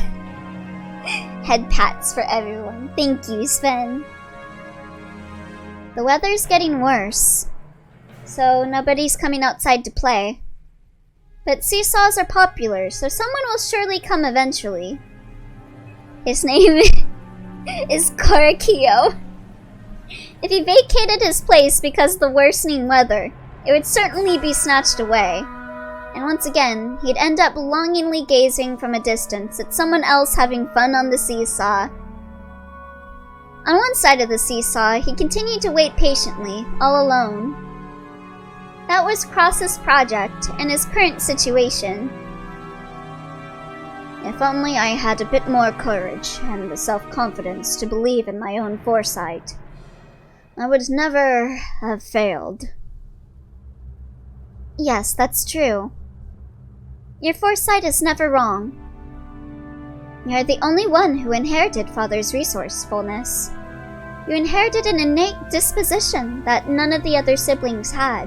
Head pats for everyone. Thank you, Sven. The weather's getting worse, so nobody's coming outside to play. But seesaws are popular, so someone will surely come eventually. His name is Korakio. If he vacated his place because of the worsening weather, it would certainly be snatched away. And once again, he'd end up longingly gazing from a distance at someone else having fun on the seesaw. On one side of the seesaw, he continued to wait patiently, all alone. That was Cross's project and his current situation. If only I had a bit more courage and the self-confidence to believe in my own foresight, I would never have failed. Yes, that's true. Your foresight is never wrong. You're the only one who inherited Father's resourcefulness. You inherited an innate disposition that none of the other siblings had.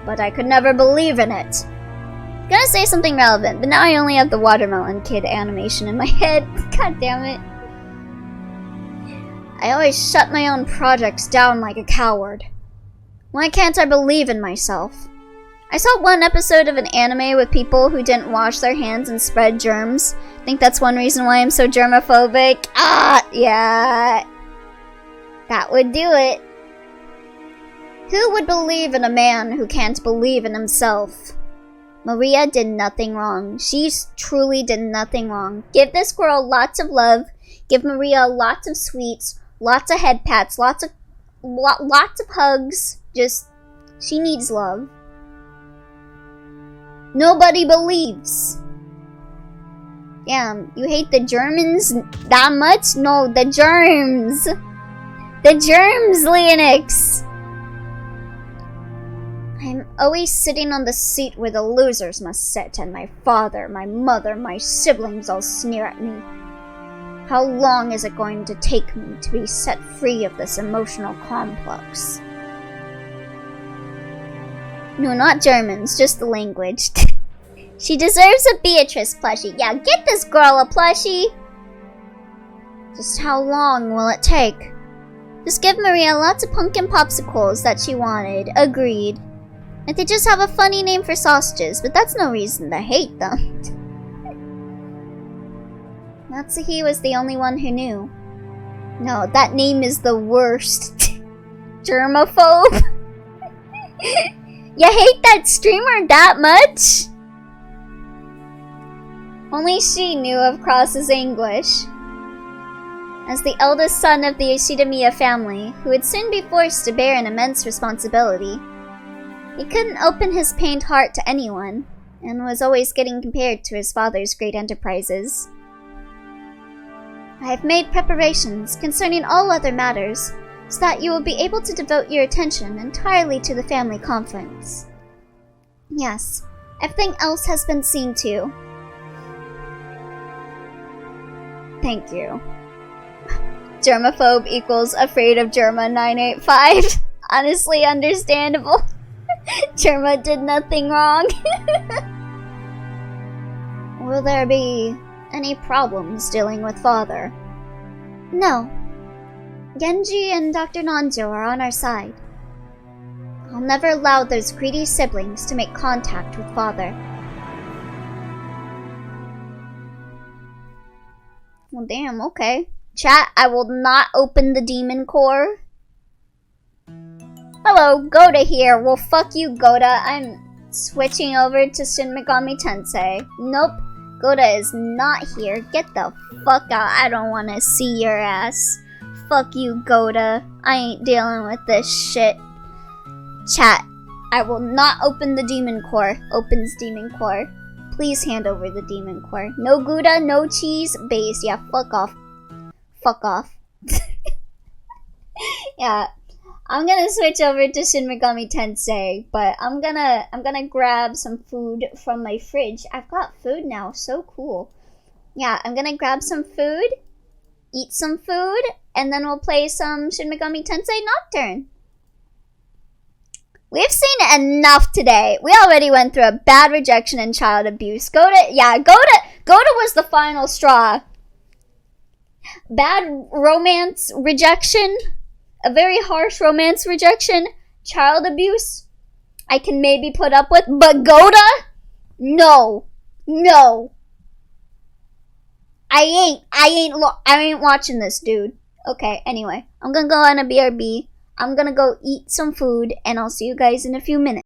But I could never believe in it. I'm gonna say something relevant, but now I only have the Watermelon Kid animation in my head. God damn it. I always shut my own projects down like a coward. Why can't I believe in myself? I saw one episode of an anime with people who didn't wash their hands and spread germs. I think that's one reason why I'm so germophobic. Ah, yeah. That would do it. Who would believe in a man who can't believe in himself? Maria did nothing wrong. She truly did nothing wrong. Give this girl lots of love. Give Maria lots of sweets, lots of head pats, lots of hugs. Just, she needs love. Nobody believes. Damn, you hate the Germans that much? No, the germs. The germs, Leonix. I'm always sitting on the seat where the losers must sit, and my father, my mother, my siblings all sneer at me. How long is it going to take me to be set free of this emotional complex? No, not Germans, just the language. She deserves a Beatrice plushie. Yeah, get this girl a plushie! Just how long will it take? Just give Maria lots of pumpkin popsicles that she wanted. Agreed. And they just have a funny name for sausages, but that's no reason to hate them. Natsuhi was the only one who knew. No, that name is the worst. Germaphobe? You hate that streamer that much? Only she knew of Cross's anguish. As the eldest son of the Yoshida-miya family, who would soon be forced to bear an immense responsibility, he couldn't open his pained heart to anyone, and was always getting compared to his father's great enterprises. I have made preparations concerning all other matters, so that you will be able to devote your attention entirely to the family conference. Yes, everything else has been seen to. Thank you. Germaphobe equals afraid of Germa 985. Honestly understandable. Germa did nothing wrong. Will there be any problems dealing with father? No. Genji and Dr. Nanjo are on our side. I'll never allow those greedy siblings to make contact with father. Well, damn, okay. Chat, I will not open the demon core. Hello, Goda here. Well, fuck you, Goda. I'm switching over to Shin Megami Tensei. Nope, Goda is not here. Get the fuck out. I don't want to see your ass. Fuck you, Goda. I ain't dealing with this shit. Chat, I will not open the demon core. Opens demon core. Please hand over the demon core. No Gouda, no cheese, base. Yeah, fuck off. Fuck off. Yeah, I'm gonna switch over to Shin Megami Tensei, but I'm gonna grab some food from my fridge. I've got food now, so cool. Yeah, I'm gonna grab some food, eat some food, and then we'll play some Shin Megami Tensei Nocturne. We've seen enough today. We already went through a bad rejection and child abuse. Goda was the final straw. Bad romance rejection, a very harsh romance rejection, child abuse, I can maybe put up with, but Goda? No. I ain't watching this, dude. Okay, anyway, I'm gonna go on a BRB. I'm gonna go eat some food, and I'll see you guys in a few minutes.